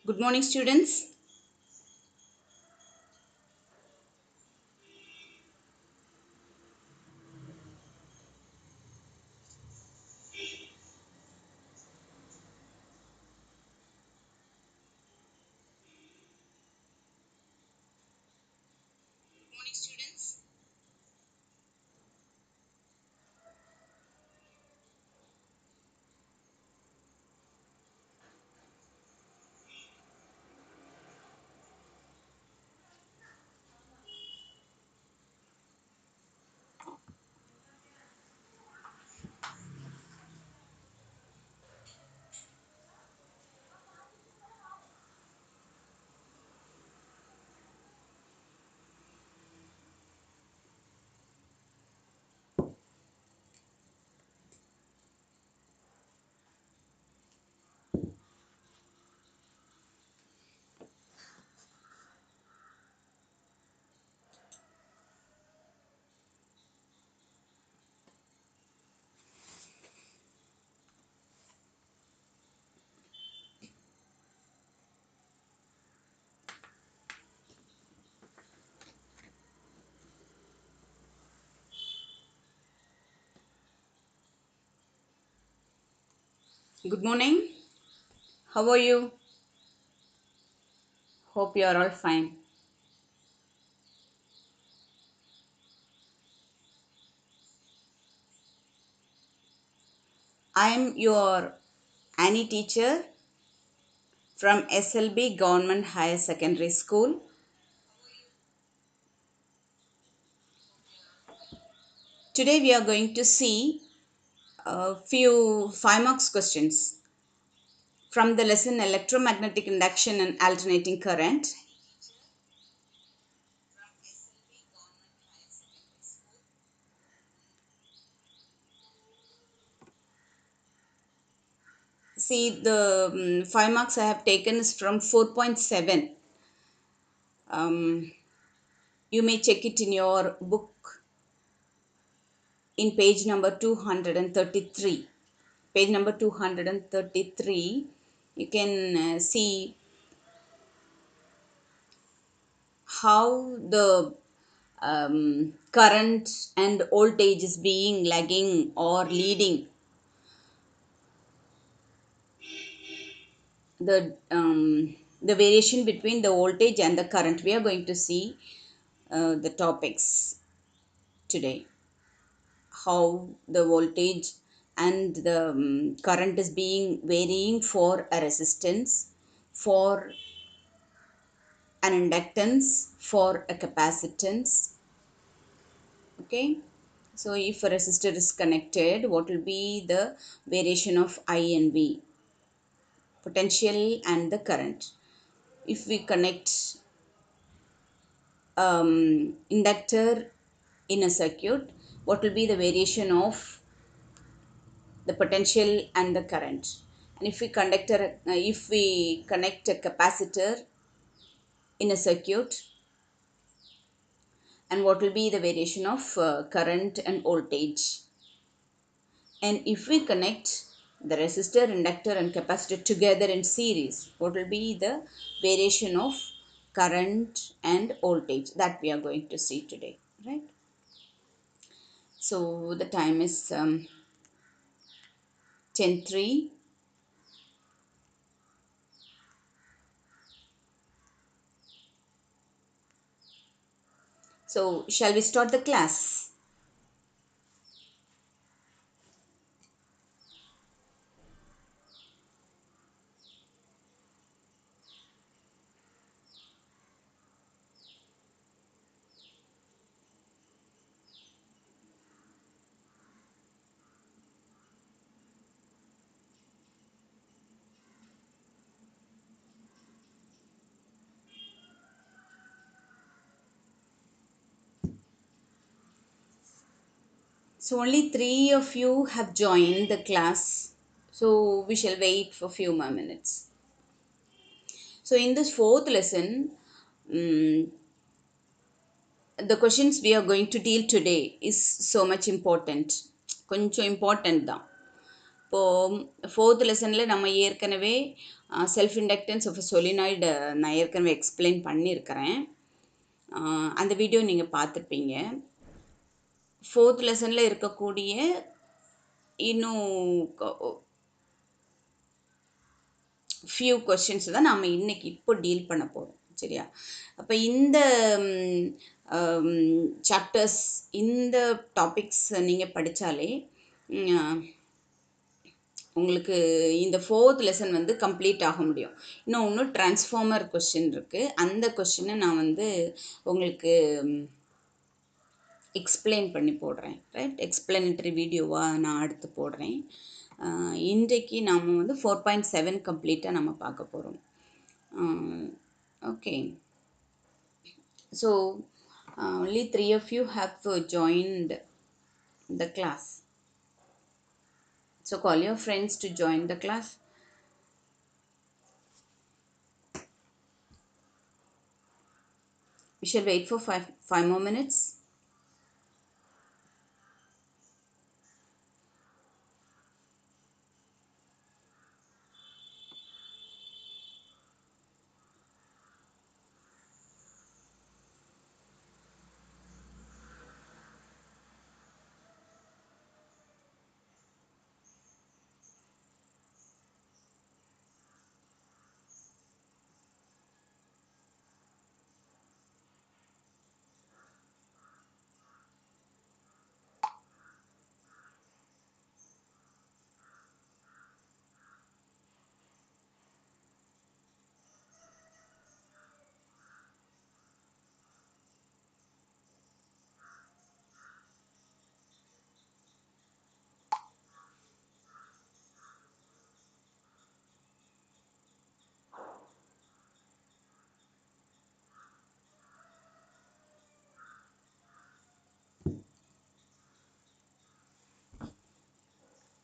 Good morning, students. Good morning. How are you? Hope you are all fine. I am your Annie teacher from SLB Government Higher Secondary School. Today we are going to see a few 5 marks questions from the lesson Electromagnetic Induction and Alternating Current. See, the 5 marks I have taken is from 4.7. You may check it in your book in page number 233. Page number 233, you can see how the current and voltage is being lagging or leading the variation between the voltage and the current. We are going to see the topics today, how the voltage and the current is being varying for a resistance, for an inductance, for a capacitance. Okay, so if a resistor is connected, what will be the variation of I and V, potential and the current? If we connect inductor in a circuit, what will be the variation of the potential and the current? And if we connect a capacitor in a circuit, and what will be the variation of current and voltage? And if we connect the resistor, inductor and capacitor together in series, what will be the variation of current and voltage? That we are going to see today, right? So the time is 10:03. So shall we start the class? So only 3 of you have joined the class. So we shall wait for a few more minutes. So in this fourth lesson, the questions we are going to deal today is so much important. கொஞ்சம் important தான். இப்போது fourth லெசனில் நம்ம ஏற்கனவே self inductance of solenoid நான் ஏற்கனவே explain பண்ணியிருக்கிறேன். அந்த வீடியோ நீங்கள் பார்த்துருப்பீங்க. ஃபோர்த் லெசனில் இருக்கக்கூடிய இன்னும் ஃபியூ கொஷின்ஸ் தான் நாம் இன்றைக்கி இப்போ டீல் பண்ண போகிறோம். சரியா? அப்போ இந்த சாப்டர்ஸ், இந்த டாபிக்ஸ் நீங்கள் படித்தாலே உங்களுக்கு இந்த ஃபோர்த் லெசன் வந்து கம்ப்ளீட் ஆக முடியும். இன்னொன்று டிரான்ஸ்ஃபார்மர் கொஷின் இருக்குது. அந்த கொஷினை நான் வந்து உங்களுக்கு எக்ஸ்பிளைன் பண்ணி போடுறேன். ரைட்? எக்ஸ்பிளனட்டரி வீடியோவாக நான் அடுத்து போடுறேன். இன்றைக்கு நாம் வந்து 4.7 கம்ப்ளீட்டாக நம்ம பார்க்க போகிறோம். Okay. So only 3 of you have joined the class. So call your friends to join the class. We shall wait for five more minutes.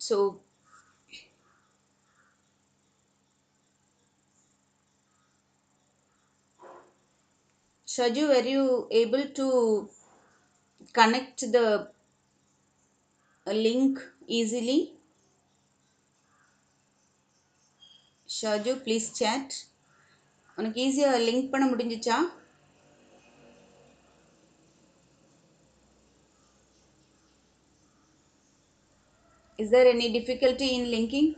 So Shaju, were you able to connect the link easily? Shaju, please chat. உனக்கு ஈஸியாக link பண்ண முடிஞ்சிச்சா? Is there any difficulty in linking?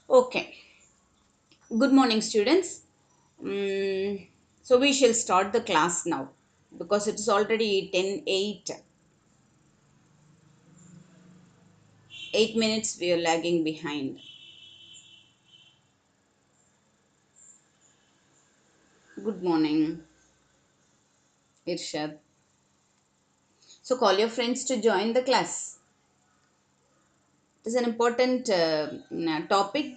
Okay. Good morning, students. So we shall start the class now because it is already 10:08. 8 minutes we are lagging behind. Good morning, Irshad. So call your friends to join the class. It is an important topic.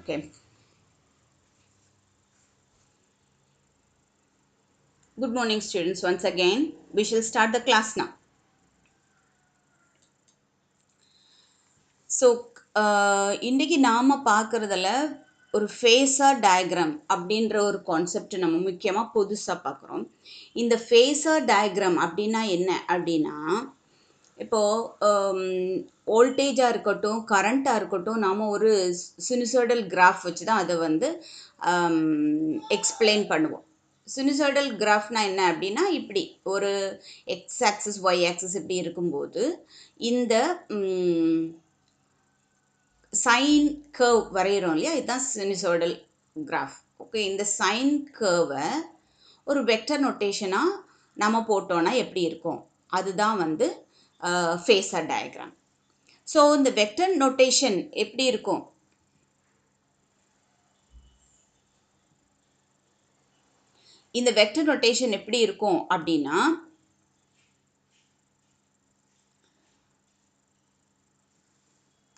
Okay. Good morning, students. Once again, we shall start the class now. So இன்றைக்கி நாம் பார்க்குறதுல ஒரு phasor diagram அப்படின்ற ஒரு concept நம்ம முக்கியமாக புதுசாக பார்க்குறோம். இந்த ஃபேஸர் டயக்ராம் அப்படின்னா என்ன அப்படின்னா, இப்போது வோல்டேஜாக இருக்கட்டும், கரண்ட்டாக இருக்கட்டும், நாம் ஒரு சினுசாய்டல் கிராஃப் வச்சு தான் அதை வந்து எக்ஸ்பிளைன் பண்ணுவோம். சினுசாய்டல் கிராஃப்னா என்ன அப்படின்னா, இப்படி ஒரு எக்ஸ் ஆக்சிஸ் ஒய் ஆக்சிஸ் இப்படி இருக்கும்போது இந்த சைன் கர்வ் வரைகிறோம் இல்லையா, இதுதான் சினுசாய்டல் கிராஃப். ஓகே, இந்த சைன் கர்வை ஒரு வெக்டர் நொட்டேஷனாக நம்ம போட்டோன்னா எப்படி இருக்கும், அதுதான் வந்து ஃபேஸர் டயக்ராம். ஸோ இந்த வெக்டர் நொட்டேஷன் எப்படி இருக்கும், இந்த வெக்டர் நொட்டேஷன் எப்படி இருக்கும் அப்படின்னா,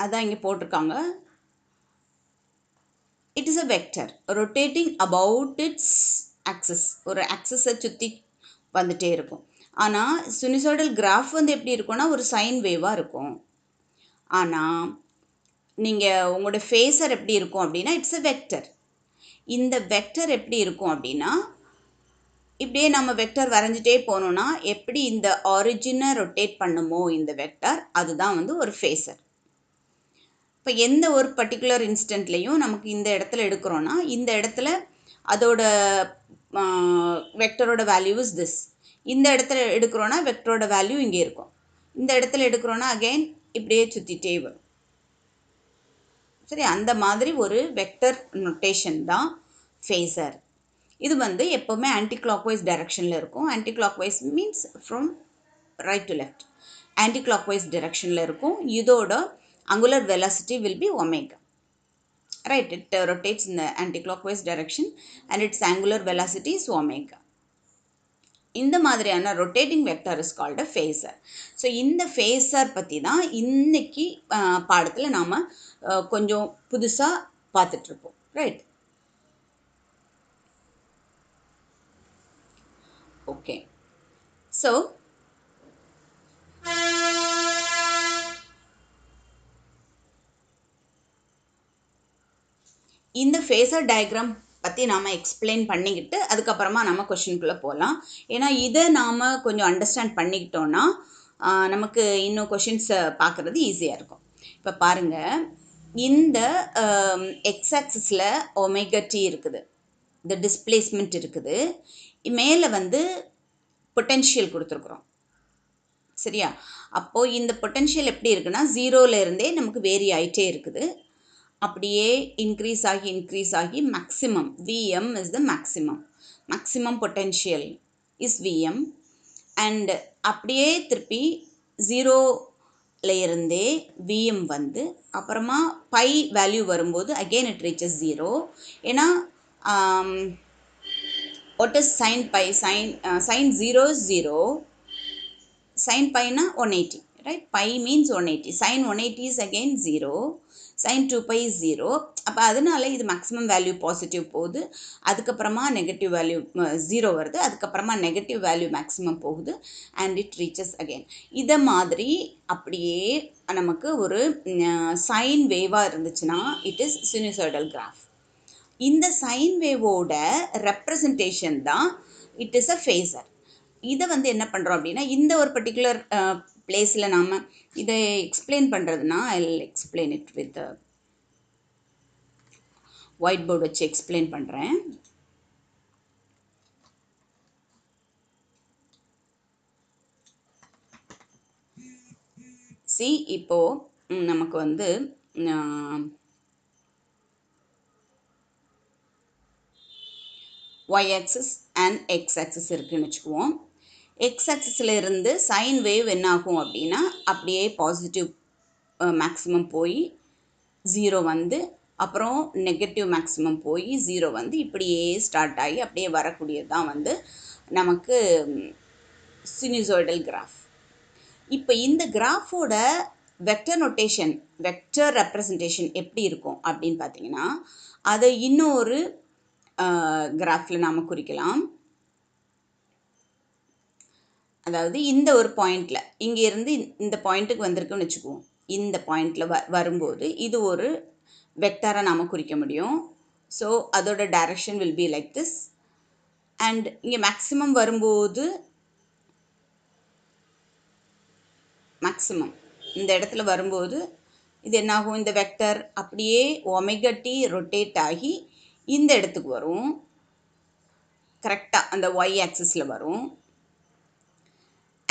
அதான் இங்கே போட்டிருக்காங்க. It is a vector rotating about it's axis. ஒரு ஆக்சிஸை சுற்றி வந்துட்டே இருக்கும். ஆனால் சினுசாய்டல் கிராஃப் வந்து எப்படி இருக்கும்னா ஒரு சைன் வேவாக இருக்கும். ஆனால் நீங்கள் உங்களோட ஃபேஸர் எப்படி இருக்கும் அப்படின்னா இட்ஸ் அ வெக்டர். இந்த வெக்டர் எப்படி இருக்கும் அப்படின்னா, இப்படியே நம்ம வெக்டர் வரைஞ்சிட்டே போனோம்னா எப்படி இந்த ஆரிஜினை ரொட்டேட் பண்ணுமோ இந்த வெக்டர், அதுதான் வந்து ஒரு ஃபேஸர். இப்போ எந்த ஒரு பர்டிகுலர் இன்ஸ்டன்ட்லேயும் நமக்கு இந்த இடத்துல எடுக்கிறோன்னா, இந்த இடத்துல அதோட வெக்டரோட வேல்யூ இஸ் திஸ். இந்த இடத்துல எடுக்கிறோன்னா வெக்டரோட வேல்யூ இங்கே இருக்கும். இந்த இடத்துல எடுக்கிறோன்னா அகெயின் இப்படியே சுற்றிட்டே வரும். சரி, அந்த மாதிரி ஒரு வெக்டர் நொட்டேஷன் தான் ஃபேஸர். இது வந்து எப்போவுமே ஆன்டி கிளாக்வைஸ் டைரக்ஷனில் இருக்கும். Anti clockwise means from right to left. Anti clockwise டைரக்ஷனில் இருக்கும். இதோட angular velocity will be omega. Right, it rotates in the anti-clockwise direction and its angular velocity is omega. இந்த மாதிரியான rotating vector is called phasor. So இந்த phasor பற்றி தான் இன்னைக்கு பாடத்தில் நாம் கொஞ்சம் புதுசாக பார்த்துட்ருப்போம். Right, okay. ஸோ இந்த ஃபேஸர் டயக்ராம் பற்றி நாம் எக்ஸ்பிளைன் பண்ணிக்கிட்டு அதுக்கப்புறமா நம்ம கொஷினுக்குள்ளே போகலாம். ஏன்னா இதை நாம் கொஞ்சம் அண்டர்ஸ்டாண்ட் பண்ணிக்கிட்டோன்னா நமக்கு இன்னும் கொஷின்ஸை பார்க்குறது ஈஸியாக இருக்கும். இப்போ பாருங்கள், இந்த எக்ஸ் ஆக்சிஸில் ஒமேகா டி இருக்குது, இந்த டிஸ்பிளேஸ்மெண்ட் இருக்குது, மேலே வந்து பொட்டென்ஷியல் கொடுத்துருக்குறோம். சரியா? அப்போது இந்த பொட்டென்ஷியல் எப்படி இருக்குன்னா, ஜீரோலேருந்தே நமக்கு வேரி ஆகிட்டே இருக்குது. அப்படியே இன்க்ரீஸ் ஆகி maximum VM is the maximum potential is VM. And அப்படியே திருப்பி ஜீரோல இருந்தே விஎம் வந்து அப்புறமா பை வேல்யூ வரும்போது அகெயின் இட் ரீச்சஸ் ஜீரோ. ஏன்னா what is sine pi? Sine zero is zero, sin pi na 180, right? Pi means 180. Sin 180 is again 0. Sin 2 pi is 0. அப்போ அதனால இது மேக்ஸிமம் வேல்யூ பாசிட்டிவ் போகுது, அதுக்கப்புறமா நெகட்டிவ் வேல்யூ 0 வருது, அதுக்கப்புறமா negative value maximum போகுது and it reaches again. இதை மாதிரி அப்படியே நமக்கு ஒரு சைன் வேவாக இருந்துச்சுன்னா இட் இஸ் சினுசாய்டல் கிராஃப். இந்த சைன் வேவோட ரெப்ரசன்டேஷன் தான் இட் இஸ் அ ஃபேஸர். இதை வந்து என்ன பண்ணுறோம் அப்படின்னா, இந்த ஒரு பர்டிகுலர் பிளேஸில் நாம் இதை எக்ஸ்பிளைன் பண்ணுறதுனா I will explain it with white board வச்சு எக்ஸ்பிளைன் பண்ணுறேன். சி, இப்போது நமக்கு வந்து y axis and X axis இருக்குதுன்னு வச்சுக்குவோம். எக்ஸ் ஆக்சிஸில் இருந்து சைன் வேவ் என்ன ஆகும் அப்படின்னா அப்படியே பாசிட்டிவ் மேக்ஸிமம் போய் ஜீரோ வந்து அப்புறம் நெகட்டிவ் மேக்ஸிமம் போய் ஜீரோ வந்து இப்படியே ஸ்டார்ட் ஆகி அப்படியே வரக்கூடியது தான் வந்து நமக்கு சினுசாய்டல் கிராஃப். இப்போ இந்த கிராஃபோட வெக்டர் நோட்டேஷன், வெக்டர் ரெப்ரசன்டேஷன் எப்படி இருக்கும் அப்படின்னு பார்த்தீங்கன்னா, அதை இன்னொரு கிராஃபில் நாம் குறிக்கலாம். அதாவது இந்த ஒரு பாயிண்டில் இங்கேருந்து இந்த பாயிண்ட்டுக்கு வந்திருக்குன்னு வச்சுக்குவோம். இந்த பாயிண்டில் வரும்போது இது ஒரு வெக்டரை நாம் குறிக்க முடியும். ஸோ அதோட direction will be like this. And இங்கே மேக்ஸிமம் வரும்போது மேக்ஸிமம் இந்த இடத்துல வரும்போது இது என்னாகும், இந்த வெக்டர் அப்படியே ஒமேகா டி ரொட்டேட் ஆகி இந்த இடத்துக்கு வரும். கரெக்டாக அந்த ஒய் ஆக்சிஸில் வரும்.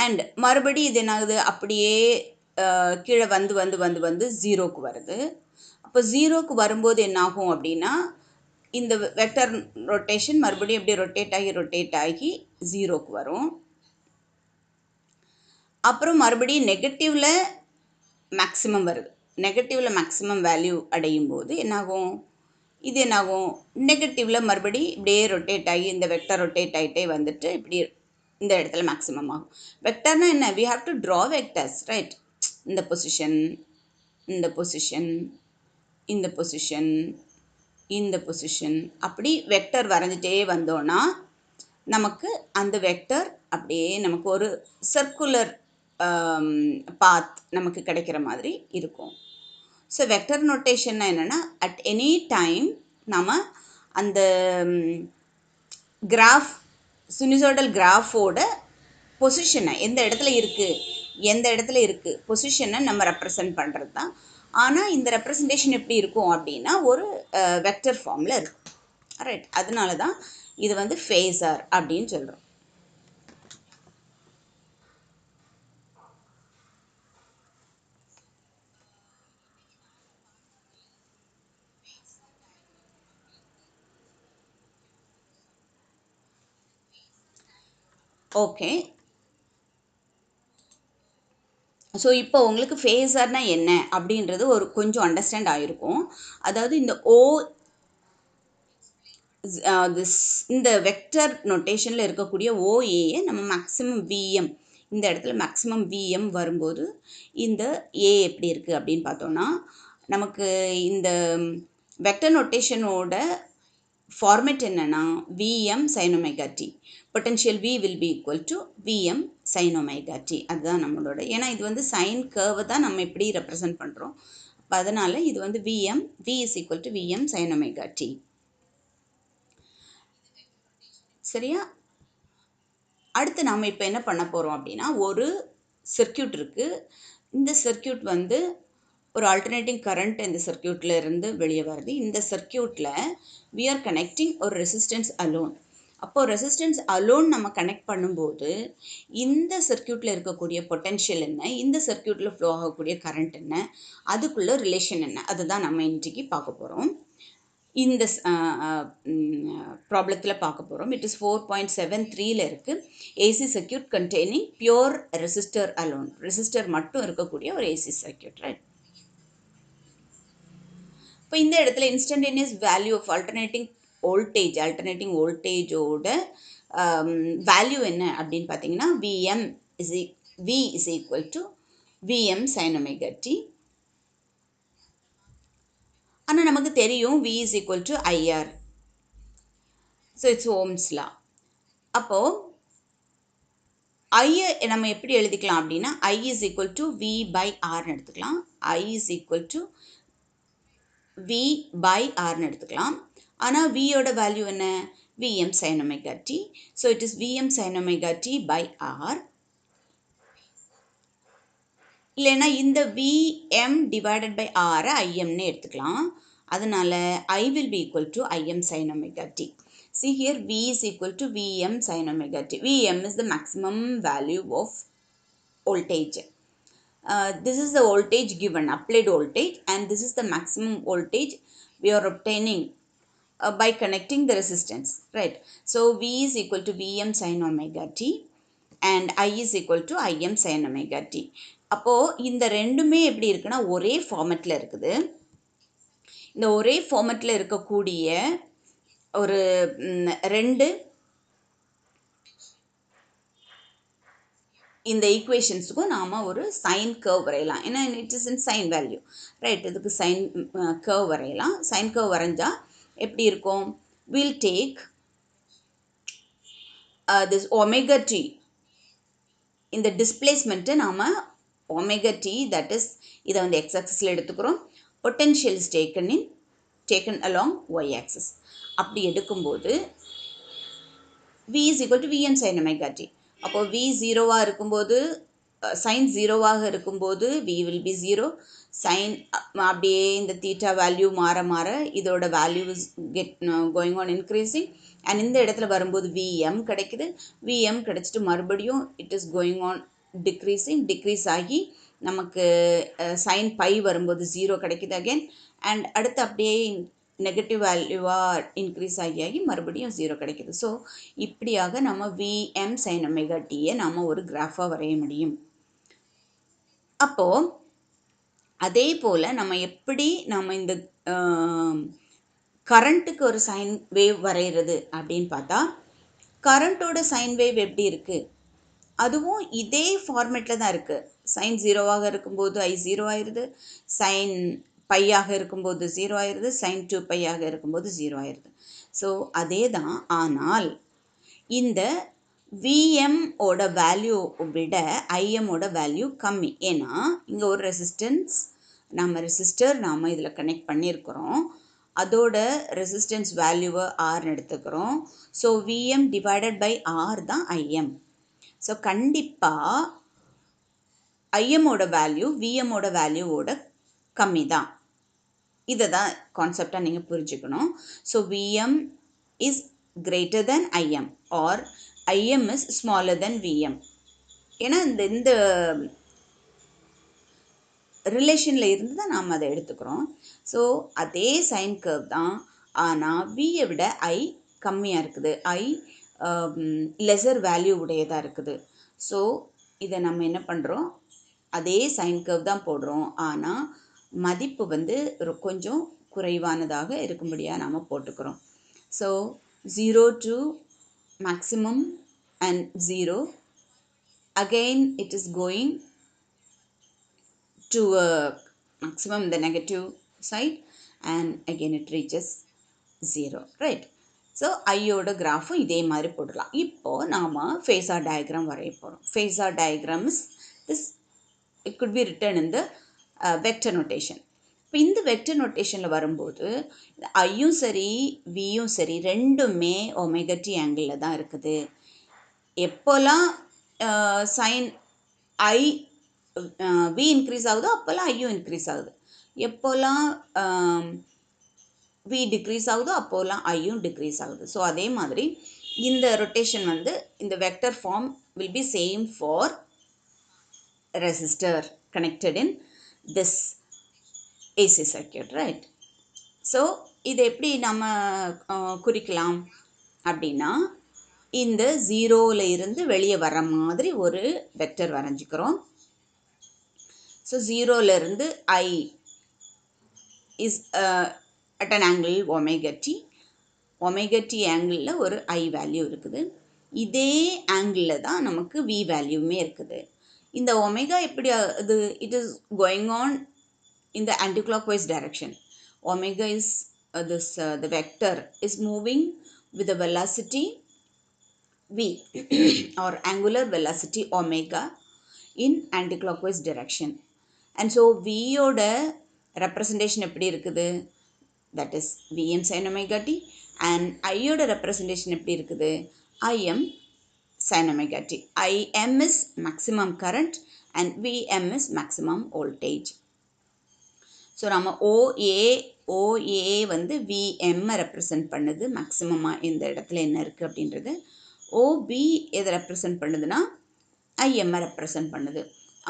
அண்ட் மறுபடி இது என்னாகுது, அப்படியே கீழே வந்து வந்து வந்து வந்து ஜீரோக்கு வருது. அப்போ ஜீரோக்கு வரும்போது என்னாகும் அப்படின்னா, இந்த வெக்டர் ரொட்டேஷன் மறுபடியும் எப்படி ரொட்டேட் ஆகி ஜீரோக்கு வரும். அப்புறம் மறுபடியும் நெகட்டிவில் மேக்ஸிமம் வருது. நெகட்டிவில் மேக்ஸிமம் வேல்யூ அடையும் போது என்னாகும், இது என்னாகும், நெகட்டிவில் மறுபடி இப்படியே ரொட்டேட் ஆகி இந்த வெக்டர் ரொட்டேட் ஆகிட்டே வந்துட்டு இப்படி இந்த இடத்துல மேக்ஸிமம் ஆகும். வெக்டர்னா என்ன, we have to draw vectors, right? இந்த பொசிஷன், இந்த பொசிஷன், இந்த பொசிஷன், இந்த பொசிஷன், அப்படி வெக்டர் வரைஞ்சிட்டே வந்தோன்னா நமக்கு அந்த வெக்டர் அப்படியே நமக்கு ஒரு சர்க்குலர் பாத் நமக்கு கிடைக்கிற மாதிரி இருக்கும். ஸோ வெக்டர் நோட்டேஷன்னா என்னென்னா, அட் எனி டைம் நம்ம அந்த கிராஃப், சினுசாய்டல் கிராஃபோட பொசிஷனை எந்த இடத்துல இருக்குது பொசிஷனை நம்ம ரெப்ரசன்ட் பண்ணுறது தான். ஆனால் இந்த ரெப்ரசன்டேஷன் எப்படி இருக்கும் அப்படின்னா ஒரு வெக்டர் ஃபார்மில் இருக்கும், ரைட்? அதனால தான் இது வந்து ஃபேஸர் அப்படின்னு சொல்கிறோம். ஓகே, ஸோ இப்போ உங்களுக்கு ஃபேஸர்னா என்ன அப்படின்றது ஒரு கொஞ்சம் அண்டர்ஸ்டாண்ட் ஆகிருக்கும். அதாவது இந்த இந்த வெக்டர் நோட்டேஷனில் இருக்கக்கூடிய ஓஏயை நம்ம மேக்ஸிமம் விஎம், இந்த இடத்துல மேக்ஸிமம் விஎம் வரும்போது இந்த ஏ எப்படி இருக்குது அப்படின்னு பார்த்தோன்னா, நமக்கு இந்த வெக்டர் நோட்டேஷனோட ஃபார்மேட் என்னென்னா Vm sin omega t, potential V will be equal to Vm sin omega t. அதுதான் நம்மளோட, ஏன்னா இது வந்து சைன் கர்வை தான் நம்ம எப்படி ரெப்ரசன்ட் பண்ணுறோம். அப்போ அதனால் இது வந்து V is equal to Vm sin omega t. சரியா? அடுத்து நாம் இப்போ என்ன பண்ண போகிறோம் அப்படின்னா, ஒரு சர்க்கியூட் இருக்குது. இந்த சர்க்கியூட் வந்து ஒரு ஆல்டர்னேட்டிங் கரண்ட் இந்த சர்க்கியூட்டில் இருந்து வெளியே வருது. இந்த சர்க்கியூட்டில் we are connecting ஒரு ரெசிஸ்டன்ஸ் அலோன். அப்போது ரெசிஸ்டன்ஸ் அலோன் நம்ம கனெக்ட் பண்ணும்போது இந்த சர்க்கியூட்டில் இருக்கக்கூடிய பொட்டென்ஷியல் என்ன, இந்த சர்க்கியூட்டில் ஃப்ளோ ஆகக்கூடிய கரண்ட் என்ன, அதுக்குள்ள ரிலேஷன் என்ன, அதுதான் நம்ம இன்றைக்கி பார்க்க போகிறோம். இந்த ப்ராப்ளத்தில் பார்க்க போகிறோம். இட் இஸ் 4.73ல் இருக்குது. AC circuit containing pure resistor alone, resistor மட்டும் இருக்கக்கூடிய ஒரு ஏசி சர்க்கியூட், ரைட்? இப்போ இந்த இடத்துல இன்ஸ்டன்டேனியஸ் வேல்யூ ஆஃப் ஆல்டர்னேட்டிங் வோல்டேஜோட வேல்யூ என்ன அப்படின்னு பார்த்தீங்கன்னா, V is equal to Vm sin omega t. ஆனால் நமக்கு தெரியும் V is equal to IR. So it's Ohm's law. அப்போது ஐயை நம்ம எப்படி எழுதிக்கலாம் அப்படின்னா, I is equal to V by Rன்னு எடுத்துக்கலாம். I is equal to V by Rன்னு எடுத்துக்கலாம். ஆனால் Vயோட வேல்யூ என்ன, Vm sin omega t. So it is Vm sin omega t by R. இல்லைன்னா இந்த Vm divided by R Imன்னு எடுத்துக்கலாம். அதனால் I will be equal to Im sin omega t. See here, V is equal to Vm sin omega t. Vm is the maximum value of voltage. This is the voltage given, applied voltage, and this is the maximum voltage we are obtaining by connecting the resistance, right? So V is equal to Vm sin omega t and I is equal to Im sin omega t. அப்போது இந்த ரெண்டுமே எப்படி இருக்குன்னா ஒரே ஃபார்மெட்டில் இருக்குது. இந்த ஒரே ஃபார்மெட்டில் இருக்கக்கூடிய ஒரு ரெண்டு இந்த ஈக்குவேஷன்ஸுக்கும் நாம் ஒரு சைன் கர்வ் வரையலாம். ஏன்னா it is in sine value, right? இதுக்கு சைன் கர்வ் வரையலாம். சைன் கர்வ் வரைஞ்சால் எப்படி இருக்கும்? Will take this omega t. இந்த டிஸ்பிளேஸ்மெண்ட்டை நாம் ஒமேகா டி, தட் இஸ் இதை வந்து எக்ஸ் ஆக்சிஸில் எடுத்துக்கிறோம். Potential is taken along y axis. அப்படி எடுக்கும்போது v is equal to vm sin omega t. அப்போ v 0-ஆக இருக்கும்போது, சைன் 0-ஆக இருக்கும்போது v will be 0. சைன் அப்படியே இந்த தீட்டா வேல்யூ மாற மாற இதோட value is going on increasing. And இந்த இடத்துல வரும்போது vm கிடைக்குது. vm கிடைச்சிட்டு மறுபடியும் it is going on decrease ஆகி நமக்கு சைன் பை வரும்போது 0 கிடைக்குது அகேன். அண்ட் அடுத்து அப்படியே நெகட்டிவ் வேல்யூவாக இன்க்ரீஸ் ஆகி மறுபடியும் 0 கிடைக்குது. ஸோ இப்படியாக நம்ம vm sin omega t-யை நம்ம ஒரு கிராஃபாக வரைய முடியும். அப்போது அதே போல் நம்ம எப்படி நம்ம இந்த கரண்ட்டுக்கு ஒரு சைன் வேவ் வரைகிறது அப்படின்னு பார்த்தா, கரண்ட்டோட சைன் வேவ் எப்படி இருக்குது? அதுவும் இதே ஃபார்மேட்டில் தான் இருக்குது. சைன் 0-ஆக இருக்கும்போது I 0 ஆயிடுது, சைன் பையாக இருக்கும்போது 0 ஆயிடுது, சைன் 2 பையாக இருக்கும்போது 0 ஆயிடுது. ஸோ அதே தான். ஆனால் இந்த விஎம் ஓட வேல்யூ விட ஐஎம்மோட வேல்யூ கம்மி. ஏன்னா இங்கே ஒரு ரெசிஸ்டன்ஸ், ரெசிஸ்டர் நாம் இதில் கனெக்ட் பண்ணியிருக்கிறோம். அதோட ரெசிஸ்டன்ஸ் வேல்யூவை ஆர்னு எடுத்துக்கிறோம். So VM divided by R தான் ஐஎம். ஸோ கண்டிப்பாக ஐஎம்மோட வேல்யூ விஎம்மோட வேல்யூவோட கம்மி தான். இதை தான் கான்செப்டாக நீங்கள் புரிஞ்சுக்கணும். So VM is greater than IM or IM is smaller than VM. ஏன்னா இந்த ரிலேஷனில் இருந்து தான் நாம் அதை எடுத்துக்கிறோம். ஸோ அதே சைன் கர்வ் தான், ஆனால் வியை விட ஐ கம்மியாக இருக்குது, ஐ லெஸர் வேல்யூ உடையதாக இருக்குது. ஸோ இதை நம்ம என்ன பண்ணுறோம், அதே சைன் கர்வ் தான் போடுறோம், ஆனால் மதிப்பு வந்து கொஞ்சம் குறைவானதாக இருக்கும்படியாக நாம் போட்டுக்கிறோம். So 0 to maximum and 0, again it is going to a maximum the negative side and again it reaches 0, right? So ஐயோட கிராஃபும் இதே மாதிரி போடலாம். இப்போது நாம் phasor diagram வரைய போகிறோம். phasor diagram is this, it could be written in the vector notation. இப்போ இந்த வெக்டர் நோட்டேஷனில் வரும்போது ஐயும் சரி வியும் சரி ரெண்டுமே ஒமேகா டி ஆங்கிளில் தான் இருக்குது. எப்போல்லாம் சைன் ஐ வி இன்க்ரீஸ் ஆகுதோ அப்போல்லாம் ஐயும் இன்க்ரீஸ் ஆகுது. எப்போல்லாம் வி டிக்ரீஸ் ஆகுதோ அப்போல்லாம் ஐயும் டிக்ரீஸ் ஆகுது. ஸோ அதே மாதிரி இந்த ரொட்டேஷன் வந்து இந்த vector form will be same for resistor connected in this AC circuit, right? So இதை எப்படி நம்ம குறிக்கலாம் அப்படின்னா, இந்த 0ல் இருந்து வெளியே வர மாதிரி ஒரு வெக்டர் வரைஞ்சிக்கிறோம். ஸோ 0ல் இருந்து I is at an angle omega t ஆங்கிளில் ஒரு I வேல்யூ இருக்குது. இதே ஆங்கிளில் தான் நமக்கு V வேல்யூமே இருக்குது. இந்த ஒமேகா எப்படி அது it is going on in the anti-clockwise direction. Omega is the vector is moving with the velocity v or angular velocity omega in anti-clockwise direction. And so v oda representation eppadi irukudhu, that is vm sin omega t, and I oda representation eppadi irukudhu, im sin omega t. Im is maximum current and vm is maximum voltage. So நம்ம OA வந்து விஎம்மை represent பண்ணுது, மேக்ஸிமமாக இந்த இடத்துல என்ன இருக்குது அப்படின்றது. OB எதை represent பண்ணுதுன்னா ஐஎம்ஐ ரெப்ரசன்ட் பண்ணுது.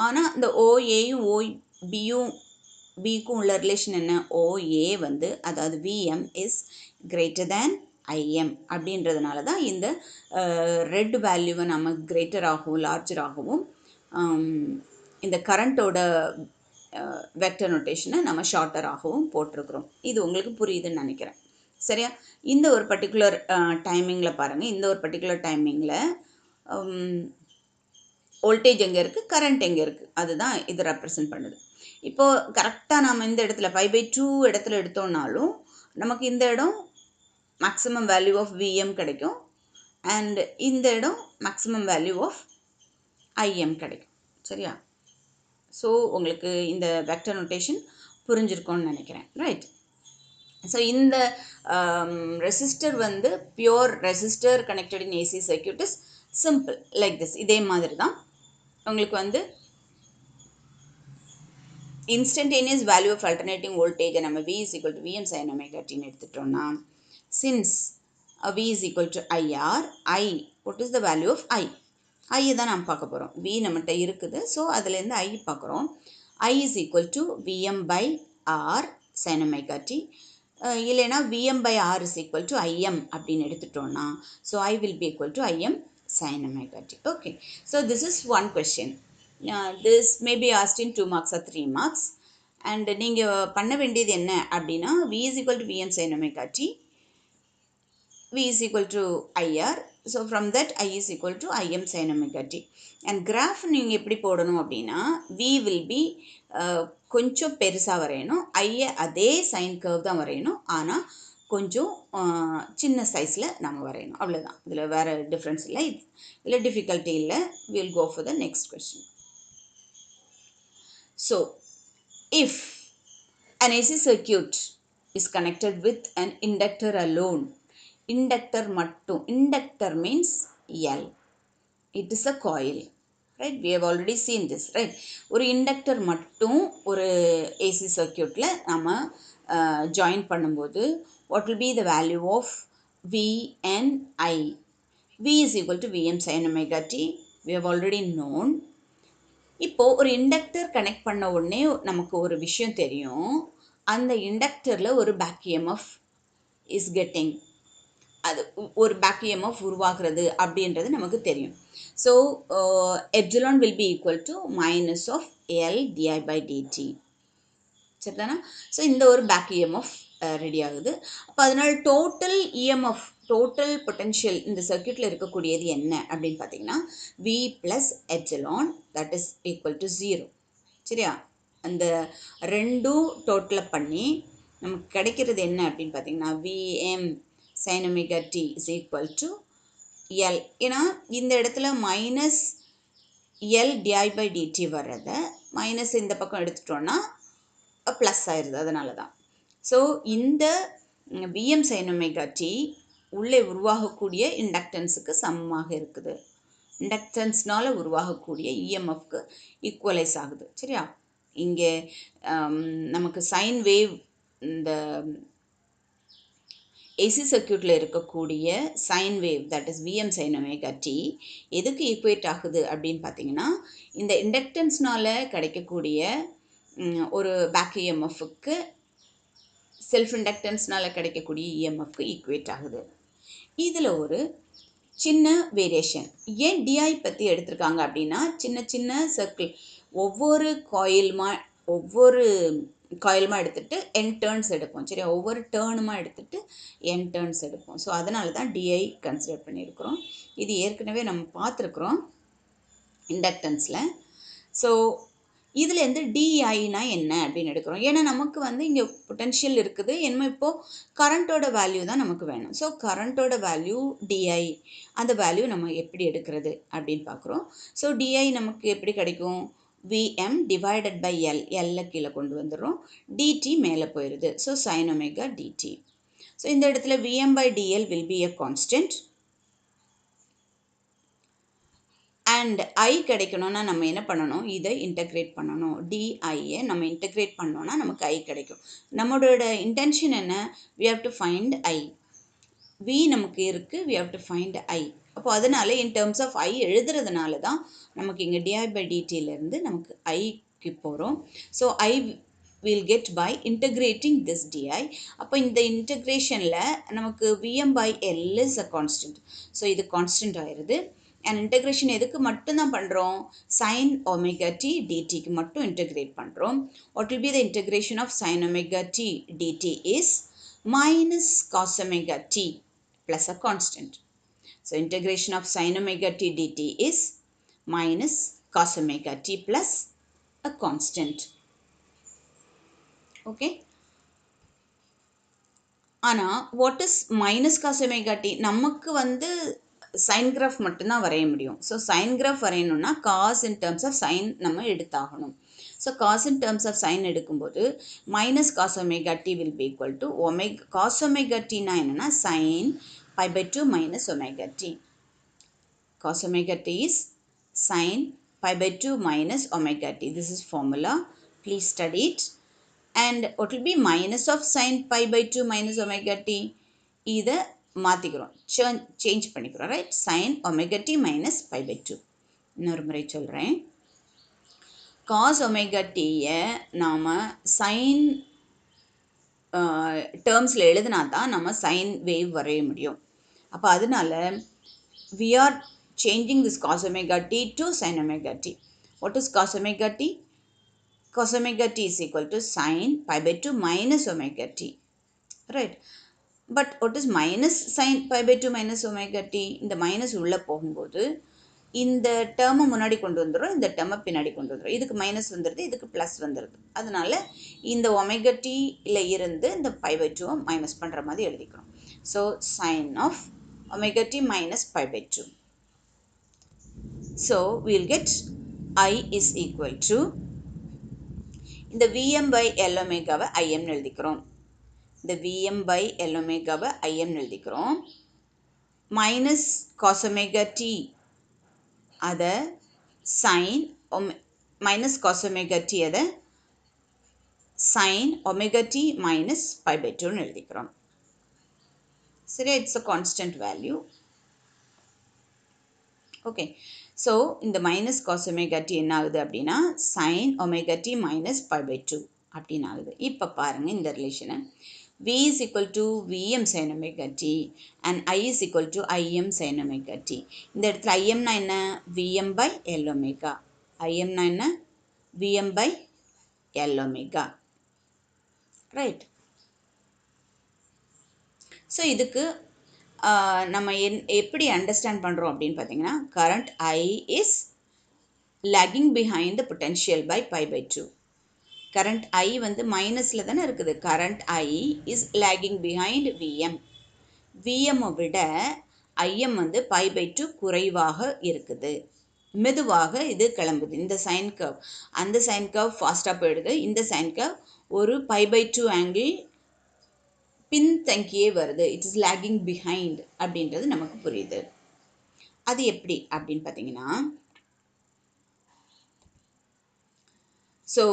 ஆனால் இந்த OAயும் பிக்கும் உள்ள ரிலேஷன் என்ன, OA வந்து அதாவது VM is greater than IM அப்படின்றதுனால தான் இந்த ரெட் வேல்யூவை நம்ம கிரேட்டராகவும் லார்ஜராகவும் இந்த கரண்ட்டோட வெக்டர் நோட்டேஷனை நம்ம ஷார்ட்டராகவும் போட்டிருக்கிறோம். இது உங்களுக்கு புரியுதுன்னு நினைக்கிறேன். சரியா? இந்த ஒரு பர்டிகுலர் டைமிங்கில் பாருங்கள், இந்த ஒரு பர்டிகுலர் டைமிங்கில் வோல்டேஜ் எங்கே இருக்குது, கரண்ட் எங்கே இருக்குது, அதுதான் இது ரெப்ரசன்ட் பண்ணுது. இப்போது கரெக்டாக நம்ம இந்த இடத்துல 5/2 இடத்துல எடுத்தோம்னாலும் நமக்கு இந்த இடம் மேக்ஸிமம் வேல்யூ ஆஃப் விஎம் கிடைக்கும், அண்ட் இந்த இடம் மேக்ஸிமம் வேல்யூ ஆஃப் ஐஎம் கிடைக்கும். சரியா? ஸோ உங்களுக்கு இந்த வெக்டர் நோட்டேஷன் புரிஞ்சிருக்கும்னு நினைக்கிறேன். ரைட். ஸோ இந்த ரெசிஸ்டர் வந்து pure resistor connected in AC circuit is simple like this. இதே மாதிரி தான் உங்களுக்கு வந்து instantaneous value of alternating voltage நம்ம V is equal to Vm sin omega t எடுத்துட்டோம்னா, since V is equal to IR, I, what is the value of I? I தான் நாம் பார்க்க போகிறோம். V நம்மகிட்ட இருக்குது, ஸோ அதுலேருந்து I பார்க்குறோம். I is equal to Vm by R sin omega t, இல்லைனா Vm by R is equal to Im அப்படின்னு எடுத்துட்டோம்னா, so I will be equal to Im sin omega t. Okay, so this is one question. This may be asked in 2 marks or 3 marks, and நீங்கள் பண்ண வேண்டியது என்ன அப்படின்னா, V is equal to Vm sin omega t, V is equal to IR, so from that I is equal to Im sin omega t, and graph நீங்கள் எப்படி போடணும் அப்படின்னா, V will be கொஞ்சம் பெருசாக வரையணும், ஐயை அதே சைன் கர்வ் தான் வரையணும், ஆனால் கொஞ்சம் சின்ன சைஸில் நம்ம வரையணும், அவ்வளோதான். இதில் வேறு டிஃப்ரென்ஸ் இல்லை, இதில் டிஃபிகல்ட்டி இல்லை. Will go for the next question. So, if an AC circuit is connected with an inductor alone, inductor mattum, inductor means L, it is a coil, right? We have already seen this, right? ஒரு inductor மட்டும் ஒரு AC circuitல நம்ம join பண்ணும்போது what will be the value of V and I? V is equal to Vm sin omega t, we have already known. இப்போது ஒரு inductor connect பண்ண உடனே நமக்கு ஒரு விஷயம் தெரியும், அந்த இண்டக்டரில் ஒரு பேக் இஎம்எஃப் இஸ் கெட்டிங், அது ஒரு பேக் இஎம்எஃப் உருவாகிறது அப்படின்றது நமக்கு தெரியும். So epsilon will be equal to minus of L di by dt. சரிதானா? ஸோ இந்த ஒரு பேக் இஎம்எஃப் ரெடி ஆகுது. அப்போ அதனால் டோட்டல் இஎம்எஃப், டோட்டல் பொட்டென்ஷியல் இந்த சர்க்யூட்டில் இருக்கக்கூடியது என்ன அப்படின்னு பார்த்தீங்கன்னா, V plus epsilon that is equal to 0. சரியா? அந்த ரெண்டும் டோட்டலாக பண்ணி நமக்கு கிடைக்கிறது என்ன அப்படின்னு பார்த்தீங்கன்னா, Vm sin omega t is equal to L. ஏன்னா இந்த இடத்துல minus L di by dt வர்றதை மைனஸ் இந்த பக்கம் எடுத்துட்டோன்னா ப்ளஸ் ஆயிடுது, அதனால தான். ஸோ இந்த Vm sin omega t உள்ளே உருவாகக்கூடிய இண்டக்டன்ஸுக்கு சமமாக இருக்குது, இண்டக்டன்ஸ்னால் உருவாகக்கூடிய இஎம்எஃப்க்கு ஈக்குவலைஸ் ஆகுது. சரியா? இங்கே நமக்கு சைன் வேவ், இந்த ஏசி சர்க்யூட்டில் இருக்கக்கூடிய sine wave that is Vm sin omega t எதுக்கு ஈக்குவேட் ஆகுது அப்படின்னு பார்த்தீங்கன்னா, இந்த இண்டக்டன்ஸ்னால் கிடைக்கக்கூடிய ஒரு பேக் இஎம்எஃப்க்கு செல்ஃப் இண்டக்டன்ஸ்னால் கிடைக்கக்கூடிய இஎம்எஃப்க்கு ஈக்குவேட் ஆகுது. இதில் ஒரு சின்ன வேரியேஷன், ஏன் டிஐ பற்றி எடுத்திருக்காங்க அப்படின்னா, சின்ன சின்ன சர்க்கிள் ஒவ்வொரு காயிலுமா எடுத்துகிட்டு என் டேர்ன்ஸ் எடுப்போம். சரியா? ஒவ்வொரு டேர்னுமாக எடுத்துகிட்டு என் டேர்ன்ஸ் எடுப்போம். ஸோ அதனால தான் டிஐ கன்சிடர் பண்ணியிருக்கிறோம். இது ஏற்கனவே நம்ம பார்த்துருக்குறோம் இண்டக்டன்ஸில். ஸோ இதுலேருந்து டிஐனா என்ன அப்படின்னு எடுக்கிறோம். ஏன்னா நமக்கு வந்து இங்கே பொட்டென்ஷியல் இருக்குது, என்ன இப்போது கரண்ட்டோட வேல்யூ தான் நமக்கு வேணும். ஸோ கரண்ட்டோட வேல்யூ டிஐ, அந்த வேல்யூ நம்ம எப்படி எடுக்கிறது அப்படின்னு பார்க்குறோம். ஸோ டிஐ நமக்கு எப்படி கிடைக்கும்? Vm டிவைடட் பை எல், எல்ல கீழே கொண்டு வந்துடுறோம், டிடி மேலே போயிடுது. So sine omega dt. So இந்த இடத்துல Vm by dl will be a constant. And I கிடைக்கணும்னா நம்ம என்ன பண்ணணும்? இதை இன்டகிரேட் பண்ணணும். டிஐயை நம்ம இன்டகிரேட் பண்ணோன்னா நமக்கு ஐ கிடைக்கும். நம்மளோட இன்டென்ஷன் என்ன? we have to find I. V நமக்கு இருக்குது, we have to find ஐ. அப்போ அதனால இன் டேர்ம்ஸ் ஆஃப் ஐ எழுதுறதுனால தான் நமக்கு இங்கே டிஐ பை டிடியிலேருந்து நமக்கு ஐக்கு போகிறோம். So I will get by integrating this di. அப்போ இந்த இன்டகிரேஷனில் நமக்கு Vm by L is a constant. So இது கான்ஸ்டன்ட் ஆயிடுது. அண்ட் இன்டகிரேஷன் எதுக்கு மட்டும்தான் பண்ணுறோம்? சைன் ஒமேகா டி டிடிக்கு மட்டும் இன்டகிரேட் பண்ணுறோம். What will be the integration of sine omega t dt is minus cos omega t plus a constant. So integration of sin omega t dt is minus cos omega t plus a constant. Okay. ஆனால் what is minus cos omega t? நமக்கு வந்து sine graph மட்டும்தான் வரைய முடியும். So sine graph வரையணும்னா cos in terms of sine நம்ம எடுத்தாகணும். So cos in terms of sine எடுக்கும்போது minus cos omega t will be equal to omega cos omega டினா என்னென்னா sine pi by two minus omega t. Cos omega t is sin pi by 2 minus omega t. This is formula. Please study it. And what will be minus of sin pi by 2 minus omega t? Either மாத்திக்கிறோம், change பண்ணிக்கிறோம், right? sin omega t minus pi by 2. இன்னொரு முறை சொல்கிறேன். cos omega t-யை நாம் sin டேர்ம்ஸில் எழுதினா தான் நம்ம sin wave வரைய முடியும். அப்போ அதனால we are changing this cos omega t to sin omega t. What is cos omega t? Cos omega t is equal to sin pi by 2 minus omega t. Right? But what is minus sin pi by 2 minus omega t? இந்த minus உள்ளே போகும்போது இந்த டேர்மை முன்னாடி கொண்டு வந்துடும், இந்த டேர்மை பின்னாடி கொண்டு வந்துடும். இதுக்கு மைனஸ் வந்துடுது, இதுக்கு ப்ளஸ் வந்துடுது. அதனால இந்த ஒமேகா டியில் இருந்து இந்த பை பை டூவை மைனஸ் பண்ணுற மாதிரி எழுதிக்கிறோம். So sine of omega t minus pi by 2. So we will get I is equal to இந்த Vm by L ஒமேகாவை Im எழுதிக்கிறோம். இந்த Vm by L ஒமேகாவை Im எழுதிக்கிறோம். மைனஸ் cos omega t அதை sin மைனஸ் cos omega t அதை sin omega t minus pi by 2 எழுதிக்கிறோம். சரி, it's a constant value. Okay. So இந்த மைனஸ் காஸ் ஒமேகா டி என்ன ஆகுது அப்படின்னா sine omega t minus pi by 2 அப்படின்னு ஆகுது. இப்போ பாருங்கள் இந்த ரிலேஷனை. V is equal to Vm sin omega t and I is equal to Im sin omega t. இந்த இடத்துல Imனா என்ன? Vm by L omega. Imனா என்ன? Vm by L omega. Right. So இதுக்கு நம்ம எப்படி அண்டர்ஸ்டாண்ட் பண்ணுறோம் அப்படின்னு பார்த்தீங்கன்னா current I is lagging behind the potential by pi by 2. Current I வந்து மைனஸில் தானே இருக்குது. Current I is lagging behind Vm. Vm-ஐ விட Im வந்து pi by 2 குறைவாக இருக்குது. மெதுவாக இது கிளம்புது. இந்த சைன் கர்வ் அந்த சைன் கர்வ் ஃபாஸ்ட்டாக போயிடுது. இந்த சைன் கர்வ் ஒரு pi by 2 ஆங்கிள் பின்தங்கியே வருது. இட் இஸ் லேகிங் பிஹைண்ட் அப்படின்றது நமக்கு புரியுது. அது எப்படி அப்படின்னு பார்த்தீங்கன்னா so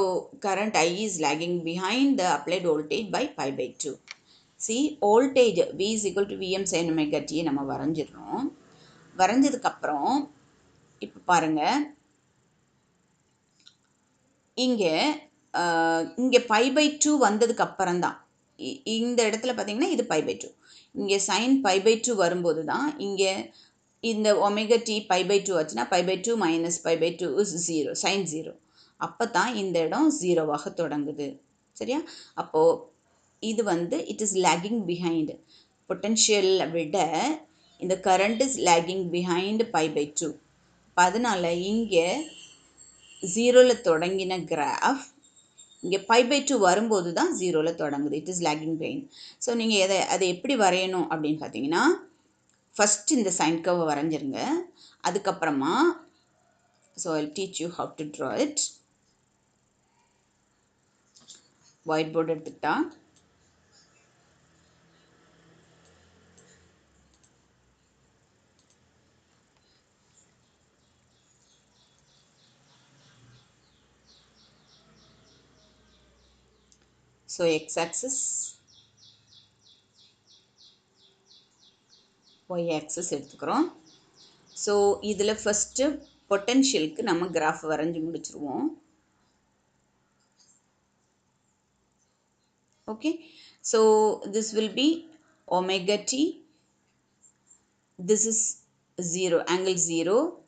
current I is lagging behind the applied voltage by pi by 2. See, voltage V is equal to Vm sin omega t நம்ம வரைஞ்சிடறோம். வரைஞ்சதுக்கப்புறம் இப்போ பாருங்கள், இங்கே pi by 2 வந்ததுக்கு அப்புறம் தான் இந்த இடத்துல பார்த்தீங்கன்னா இது pi by 2. இங்கே சைன் pi by 2 வரும்போது தான் இங்கே இந்த ஒமேகா டி pi by 2 ஆச்சுன்னா pi by 2 minus pi by 2 is 0, sine 0. அப்போ தான் இந்த இடம் 0வாக தொடங்குது. சரியா? அப்போது இது வந்து it is lagging behind potential விட இந்த current is lagging behind pi by 2. அதனால் இங்கே 0ல் தொடங்கின கிராஃப் இங்கே pi by 2 வரும்போது தான் 0ல் தொடங்குது. It is lagging behind. So நீங்கள் அதை எப்படி வரையணும் அப்படின்னு பார்த்தீங்கன்னா ஃபஸ்ட் இந்த சைன் கர்வை வரைஞ்சிருங்க. அதுக்கப்புறமா so I teach you how to draw it. White board எடுத்துக்கிட்டா so X axis Y axis எடுத்துக்கிறோம். ஸோ இதில் ஃபஸ்ட்டு பொட்டென்ஷியலுக்கு நம்ம கிராஃப் வரைஞ்சி முடிச்சிருவோம். Okay. So this will be omega t. This is 0, angle 0.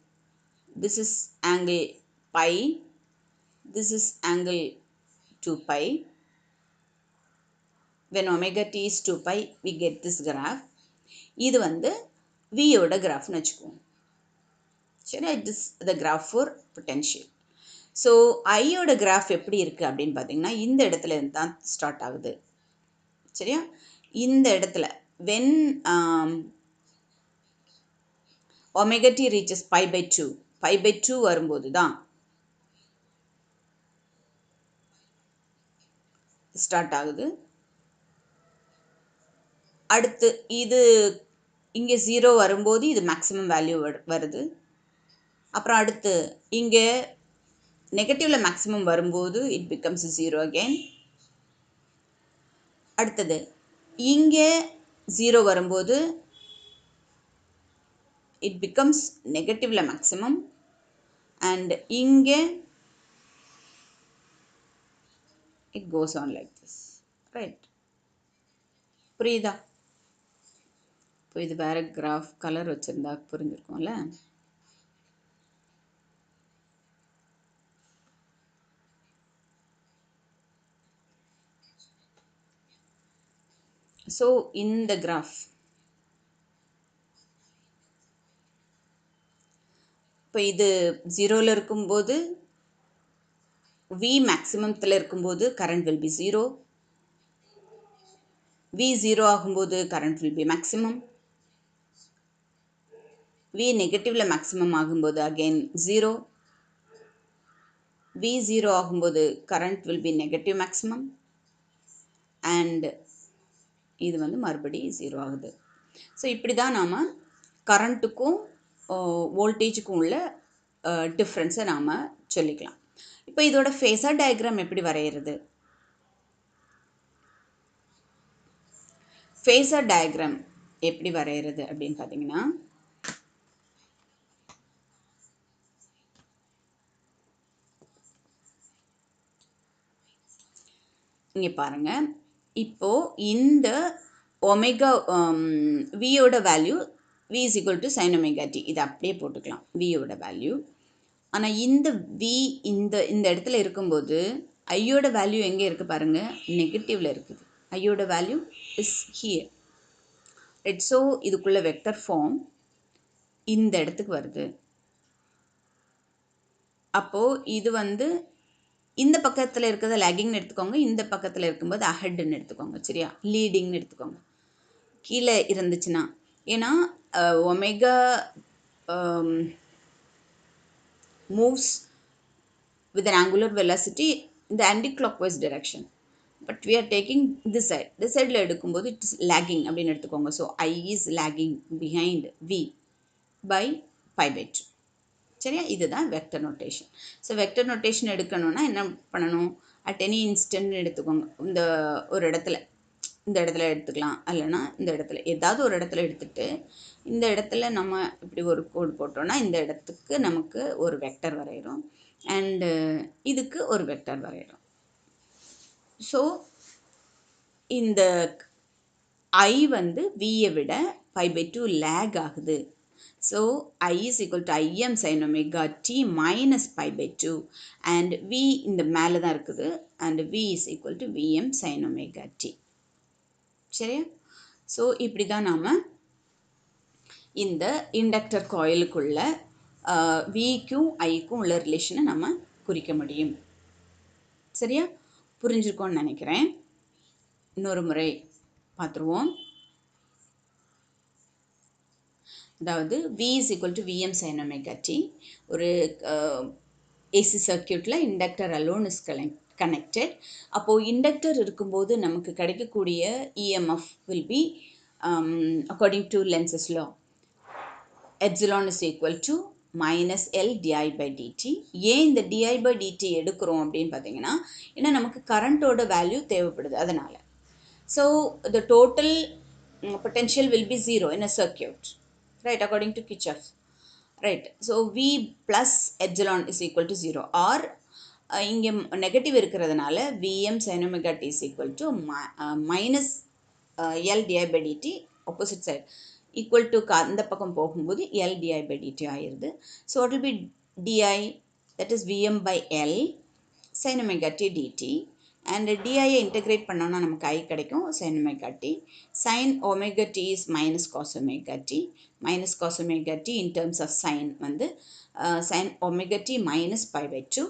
This is angle pi. This is angle 2 pi. When omega t is 2 pi, we get this graph. இது வந்து V யோட கிராஃப்னு வச்சுக்குவோம். சரி, it is the graph for potential. So ஐயோட graph எப்படி இருக்குது அப்படின்னு பார்த்தீங்கன்னா இந்த இடத்துல இருந்து தான் ஸ்டார்ட் ஆகுது. சரியா, இந்த இடத்துல when omega t reaches pi by 2 வரும்போது தான் ஸ்டார்ட் ஆகுது. அடுத்து இது இங்கே 0 வரும்போது இது மேக்ஸிமம் வேல்யூ வருது. அப்புறம் அடுத்து இங்கே நெகட்டிவ்ல மேக்ஸிமம் வரும்போது இட் பிகம்ஸ் 0 அகெயின். அடுத்தது இங்கே 0 வரும்போது இட் பிகம்ஸ் நெகட்டிவ்ல மேக்ஸிமம் அண்ட் இங்கே it goes on like this. Right, புரியுதா? இப்போ இது வேறு கிராஃப் கலர் வச்சுருந்தா புரிஞ்சிருக்கும்ல. ஸோ இந்த கிராஃப் இப்போ இது 0ல் இருக்கும்போது V மேக்ஸிமத்தில் இருக்கும்போது கரண்ட் வில் பி 0. V 0 ஆகும்போது current will be maximum. V நெகட்டிவ்ல மேக்ஸிமம் ஆகும்போது அகெயின் 0. V 0 ஆகும்போது current will be negative maximum and இது வந்து மறுபடி 0 ஆகுது. ஸோ இப்படி தான் நாம் கரண்ட்டுக்கும் வோல்டேஜுக்கும் உள்ள டிஃப்ரென்ஸை நாம் சொல்லிக்கலாம். இப்போ இதோட ஃபேஸர் டயக்ராம் எப்படி வரைகிறது? ஃபேஸர் டயக்ராம் எப்படி வரைகிறது அப்படின்னு பார்த்தீங்கன்னா இங்கே பாருங்கள். இப்போது இந்த ஒமேகா வியோட value V is equal to sin omega t, இதை அப்படியே போட்டுக்கலாம் வியோட வேல்யூ. ஆனால் இந்த V இந்த இடத்துல இருக்கும்போது ஐயோட வேல்யூ எங்கே இருக்குது பாருங்கள், நெகட்டிவில் இருக்குது. ஐயோட value is here. Right, so இதுக்குள்ள வெக்டர் ஃபார்ம் இந்த இடத்துக்கு வருது. அப்போது இது வந்து இந்த பக்கத்தில் இருக்கிறத லேகிங்னு எடுத்துக்கோங்க, இந்த பக்கத்தில் இருக்கும்போது அஹெட்னு எடுத்துக்கோங்க. சரியா, லீடிங்னு எடுத்துக்கோங்க கீழே இருந்துச்சுன்னா. ஏன்னா omega moves with an angular velocity in the anti-clockwise direction, but we are taking this sideல எடுக்கும்போது it is lagging அப்படின்னு எடுத்துக்கோங்க. So I is lagging behind V by pi by 2. சரியா, இதுதான் vector notation. So vector notation எடுக்கணும்னா என்ன பண்ணணும், at any இன்ஸ்டன்ட்னு எடுத்துக்கோங்க. இந்த ஒரு இடத்துல இந்த இடத்துல எடுத்துக்கலாம், இல்லைனா இந்த இடத்துல ஏதாவது ஒரு இடத்துல எடுத்துகிட்டு இந்த இடத்துல நம்ம இப்படி ஒரு கோடு போட்டோன்னா இந்த இடத்துக்கு நமக்கு ஒரு வெக்டர் வரைகிறோம் அண்டு இதுக்கு ஒரு வெக்டர் வரைகிறோம். ஸோ இந்த I வந்து Vயை விட pi by 2 லேக் ஆகுது. So I is equal to Im sin omega t minus pi by 2 and V இந்த மேலே தான் இருக்குது and V is equal to Vm sin omega t. சரியா, ஸோ இப்படி தான் நாம் இந்த இண்டக்டர் காயிலுக்குள்ள விக்கும் ஐக்கும் உள்ள ரிலேஷனை நம்ம குறிக்க முடியும். சரியா, புரிஞ்சிருக்கோன்னு நினைக்கிறேன். இன்னொரு முறை பார்த்துருவோம். அதாவது V is equal to Vm sin omega t. ஒரு ஏசி சர்க்கியூட்டில் இண்டக்டர் அலோன் இஸ் கனெக்டட். அப்போது இண்டக்டர் இருக்கும்போது நமக்கு கிடைக்கக்கூடிய EMF will be according to Lenz's law epsilon is equal to minus L di by dt. ஏன் இந்த di by dt எடுக்கிறோம் அப்படின்னு பார்த்தீங்கன்னா, ஏன்னா நமக்கு கரண்ட்டோட வேல்யூ தேவைப்படுது அதனால். So the total potential will be 0 in a circuit, right, according to Kirchhoff. Right, so V plus epsilon is equal to 0 or இங்கே நெகட்டிவ் இருக்கிறதுனால Vm sin omega t is equal to minus L di by dt opposite side equal to அந்த பக்கம் போகும்போது L di by dt ஆயிருது. So it will be di, that is Vm by L sin omega t dt, and di integrate பண்ணோம்னா நமக்கு I கிடைக்கும் sin omega t. Sin omega t is minus cos omega t. Minus cos omega t in terms of sin வந்து sin omega t minus pi by 2.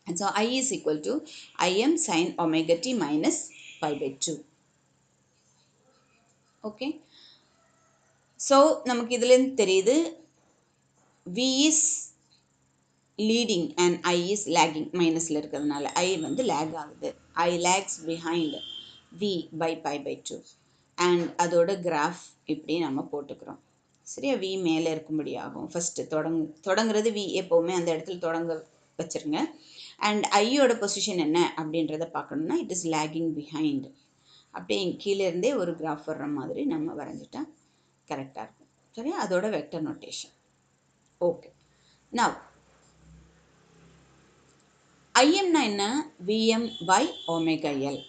And so I is equal to Im sin omega t minus pi by 2. Okay. So நமக்கு இதிலிருந்து தெரியுது V is leading and I is lagging. மைனஸில் இருக்கிறதுனால I வந்து lag ஆகுது. I lags behind V by pi by 2. And அதோட graph இப்படி நம்ம போட்டுக்கிறோம். சரியா? V மேலே இருக்கும்படி ஆகும். ஃபஸ்ட்டு தொடங்குறது V எப்போவுமே அந்த இடத்துல தொடங்க வச்சுருங்க. அண்ட் ஐயோட பொசிஷன் என்ன அப்படின்றத பார்க்கணுன்னா இட் இஸ் லேகிங் பிஹைண்ட். அப்படியே கீழே இருந்தே ஒரு கிராஃப் வர்ற மாதிரி நம்ம வரைஞ்சிட்டா கரெக்டாக இருக்கும். சரியா? அதோட வெக்டர் நோட்டேஷன். ஓகே. நவ் ஐஎம்னா என்ன? VM by omega L.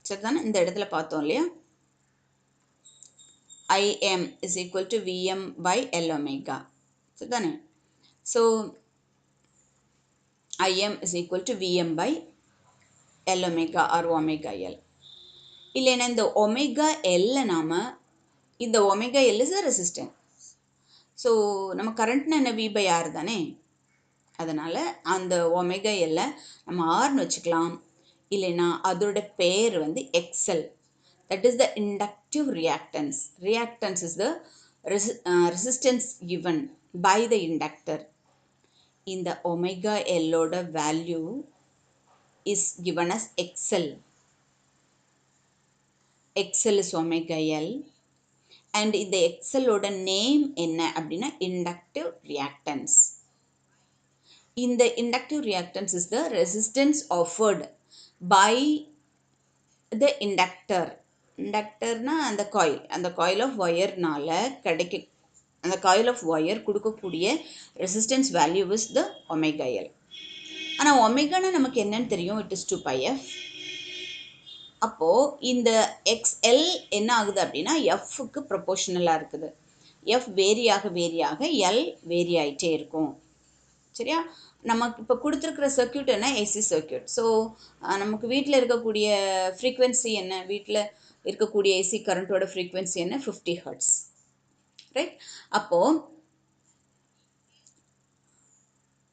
சரிதானே? இந்த இடத்துல பார்த்தோம் இல்லையா? IM is equal to VM by L omega. சரிதானே? So Im is equal to Vm by L omega or omega L. இல்லைன்னா இந்த omega L நாம இந்த omega L is a resistance. So நம்ம கரண்ட்னா என்ன? V by R தானே. அதனால் அந்த omega L நம்ம Rன்னு வச்சுக்கலாம். இல்லைன்னா அதோட பேர் வந்து XL. That is the inductive reactance. Reactance is the resistance given by the inductor. இந்த omega L ஓட value is given as XL. XL is omega L. And இந்த XL ஓட name என்ன அப்படின்னா inductive reactance. இந்த inductive reactance is the resistance offered by the inductor. Inductorனா அந்த coil of wireனால கிடைக்க அந்த coil of wire கொடுக்கக்கூடிய resistance value is the omega L. ஆனால் ஒமேகானா நமக்கு என்னன்னு தெரியும்? It is 2 pi f. அப்போது இந்த எக்ஸ்எல் என்ன ஆகுது அப்படின்னா எஃப்க்கு ப்ரொபோர்ஷனலாக இருக்குது. எஃப் வேரியாக எல் வேரி ஆகிட்டே இருக்கும். சரியா? நமக்கு இப்போ கொடுத்துருக்குற சர்க்கியூட் என்ன? AC circuit. ஸோ நமக்கு வீட்டில் இருக்கக்கூடிய ஃப்ரீக்வன்சி என்ன? வீட்டில் இருக்கக்கூடிய ஏசி கரண்ட்டோட ஃப்ரீக்வன்சி என்ன? 50 Hz. ரைட்? அப்போது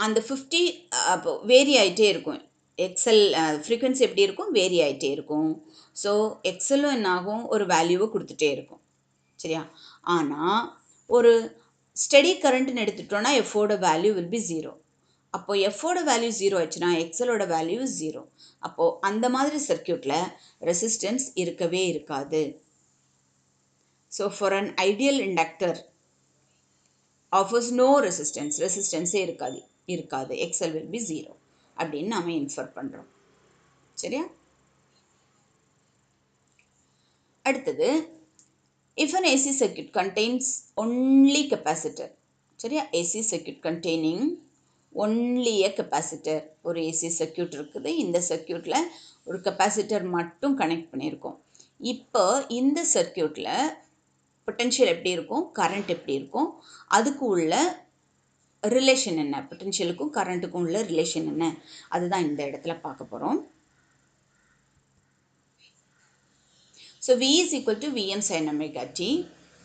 அந்த 50 அப்போ வேரி ஆகிட்டே இருக்கும். எக்ஸல் ஃப்ரீக்வன்சி எப்படி இருக்கும்? வேரி ஆகிட்டே இருக்கும். ஸோ எக்ஸலும் என்ன ஆகும்? ஒரு வேல்யூவை கொடுத்துட்டே இருக்கும். சரியா? ஆனால் ஒரு ஸ்டெடி கரண்ட்னு எடுத்துட்டோன்னா எஃபோட வேல்யூ வில் பி 0. அப்போது எஃபோட வேல்யூ 0 ஆச்சுன்னா எக்ஸலோட வேல்யூ 0. அப்போது அந்த மாதிரி சர்க்கியூட்டில் ரெசிஸ்டன்ஸ் இருக்கவே இருக்காது. So for an ideal inductor offers no resistance. ரெசிஸ்டன்ஸே இருக்காது. XL will be 0 அப்படின்னு நாம இன்ஃபர் பண்ணுறோம். சரியா? அடுத்தது if an AC circuit contains only capacitor. சரியா? AC circuit containing only a capacitor. ஒரு AC circuit இருக்குது. இந்த சர்க்கியூட்டில் ஒரு கெப்பாசிட்டர் மட்டும் கனெக்ட் பண்ணியிருக்கோம். இப்போ இந்த சர்க்கியூட்டில் பொட்டென்ஷியல் எப்படி இருக்கும்? கரண்ட் எப்படி இருக்கும்? அதுக்கு உள்ள ரிலேஷன் என்ன? பொட்டென்ஷியலுக்கும் கரண்ட்டுக்கும் உள்ள ரிலேஷன் என்ன? அதுதான் இந்த இடத்துல பார்க்க போகிறோம். So V is equal to Vm sin omega t.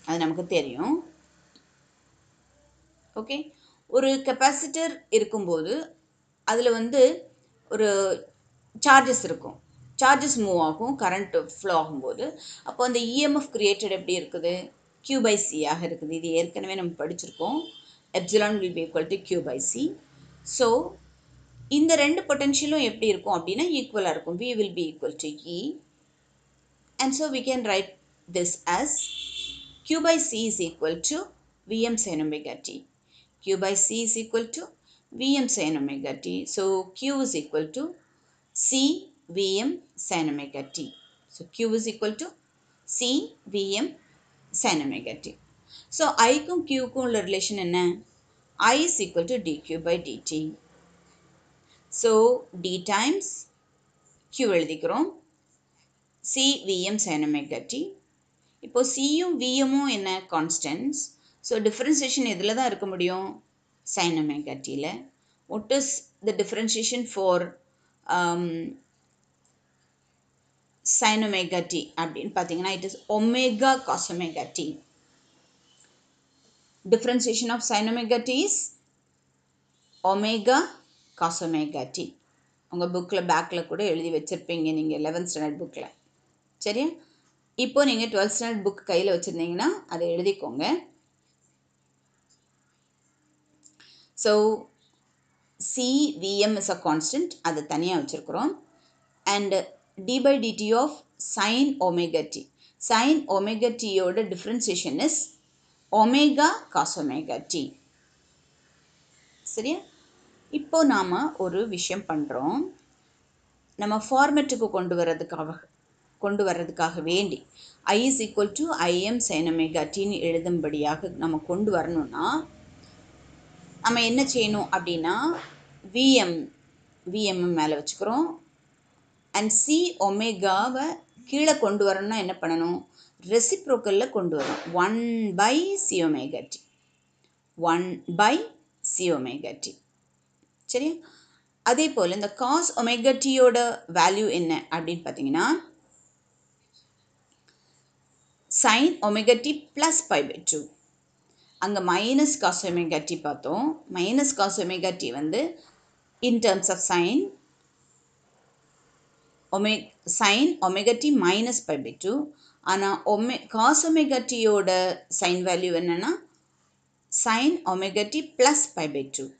அது நமக்கு தெரியும். ஓகே. ஒரு கெப்பாசிட்டர் இருக்கும்போது அதில் வந்து ஒரு சார்ஜஸ் இருக்கும். சார்ஜஸ் மூவ் ஆகும் கரண்ட் ஃப்ளோ ஆகும்போது. அப்போ அந்த இஎம்எஃப் கிரியேட்டட் எப்படி இருக்குது? Q by C ஆக இருக்குது. இது ஏற்கனவே நம்ம படிச்சிருக்கோம். Epsilon will be equal to Q by C. So இந்த ரெண்டு பொட்டென்ஷியலும் எப்படி இருக்கும் அப்படின்னா ஈக்குவலாக இருக்கும். V will be equal to E. And so we can write this as Q by C is equal to Vm sin omega t. Q by C is equal to Vm sin omega t. So Q is equal to C Vm sin omega t. So Q is equal to C Vm sin omega t. So I க்கும் Q க்கும் உள்ள relation என்ன? I is equal to dq by dt. So d times Q எழுதிக்கிறோம். C Vm sin omega t. இப்போ Cயும் Vமும் என்ன? Constants. So differentiation எதில் தான் இருக்க முடியும்? sin omega tல. What is the differentiation for sin omega t அப்படின்னு பார்த்தீங்கன்னா it is omega cos omega t. Differentiation of sin omega t is omega cos omega t. உங்கள் புக்கில் பேக்கில் கூட எழுதி வச்சுருப்பீங்க நீங்கள் 11th ஸ்டாண்டர்ட் புக்கில். சரியா? இப்போ நீங்கள் 12th ஸ்டாண்டர்ட் புக் கையில் வச்சுருந்தீங்கன்னா அதை எழுதிக்கோங்க. So CVM is a constant, அதை தனியாக வச்சுருக்குறோம். And d by dt of sin omega t. Sin omega t யோட differentiation is omega cos omega t. சரியா? இப்போ நாம் ஒரு விஷயம் பண்ணுறோம். நம்ம ஃபார்மேட்டுக்கு கொண்டு வர்றதுக்காக வேண்டி I is equal to Im sin omega t ன்னு எழுதும்படியாக நம்ம கொண்டு வரணும்னா நம்ம என்ன செய்யணும் அப்படின்னா VM மேலே வச்சுக்கிறோம். அண்ட் சி ஒமேகாவை கீழே கொண்டு வரணும்னா என்ன பண்ணணும்? ரெசிப்ரோக்கலில் கொண்டு வரணும். 1/c omega t. 1/c omega t. சரியா? அதே போல் இந்த காஸ் ஒமேகா டியோட வேல்யூ என்ன அப்படின்னு பார்த்தீங்கன்னா sin omega t plus pi by 2. அங்கே மைனஸ் காஸ் ஒமேகா டி பார்த்தோம். மைனஸ் காஸ் ஒமேகா டி வந்து in terms of sin omega t minus pi by 2. ஆனால் cos omega t யோட sin வேல்யூ என்னன்னா sin omega t plus pi by 2.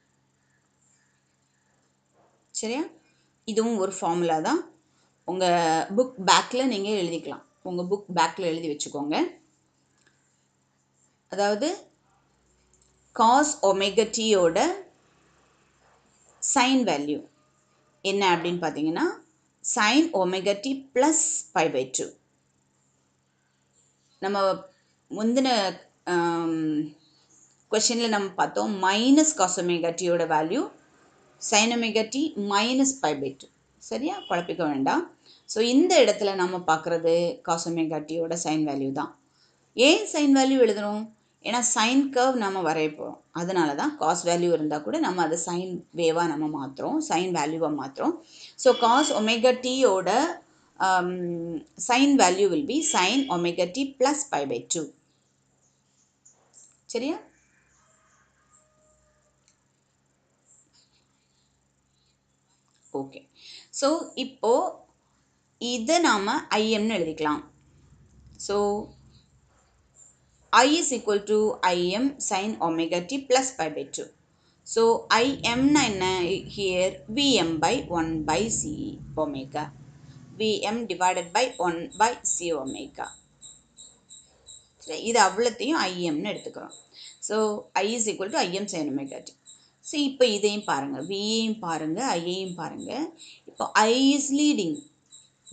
சரியா? இதுவும் ஒரு formula தான். உங்கள் புக் பேக்கில் நீங்கள் எழுதிக்கலாம். உங்கள் புக் பேக்கில் எழுதி வச்சுக்கோங்க. அதாவது cos omega t யோட sin வேல்யூ என்ன அப்படின்னு பார்த்தீங்கன்னா sin omega t plus pi by 2. நம்ம முந்தின கொஷனில் நம்ம பார்த்தோம் மைனஸ் காஸ் ஒமேகா டியோட value sin omega t minus pi by 2. சரியா? குழப்பிக்க வேண்டாம். ஸோ இந்த இடத்துல நம்ம பார்க்குறது காஸ் ஒமேகா டியோட சைன் வேல்யூ தான். ஏன் சைன் வேல்யூ எழுதணும்? ஏன்னா சைன் கர்வ் நம்ம வரைய போகிறோம். அதனால தான் காஸ் வேல்யூ இருந்தால் கூட நம்ம அதை சைன் வேவாக நம்ம மாற்றுறோம், சைன் வேல்யூவாக மாற்றுறோம். ஸோ காஸ் ஒமேகா டியோட sin value will be sin omega t plus pi by 2. சரியா? ஓகே. ஸோ இப்போ இதை நாம் ஐஎம்னு எழுதிக்கலாம். So I is equal to Im sin omega t plus pi by 2. So Im na enna here Vm by 1 by c omega. Vm divided by 1 by c omega. இது அவ்வளோத்தையும் ஐஎம்னு எடுத்துக்கிறோம். So I is equal to Im sin omega t. So இப்போ இதையும் பாருங்கள், வியையும் பாருங்கள், ஐயையும் பாருங்கள். இப்போ I is leading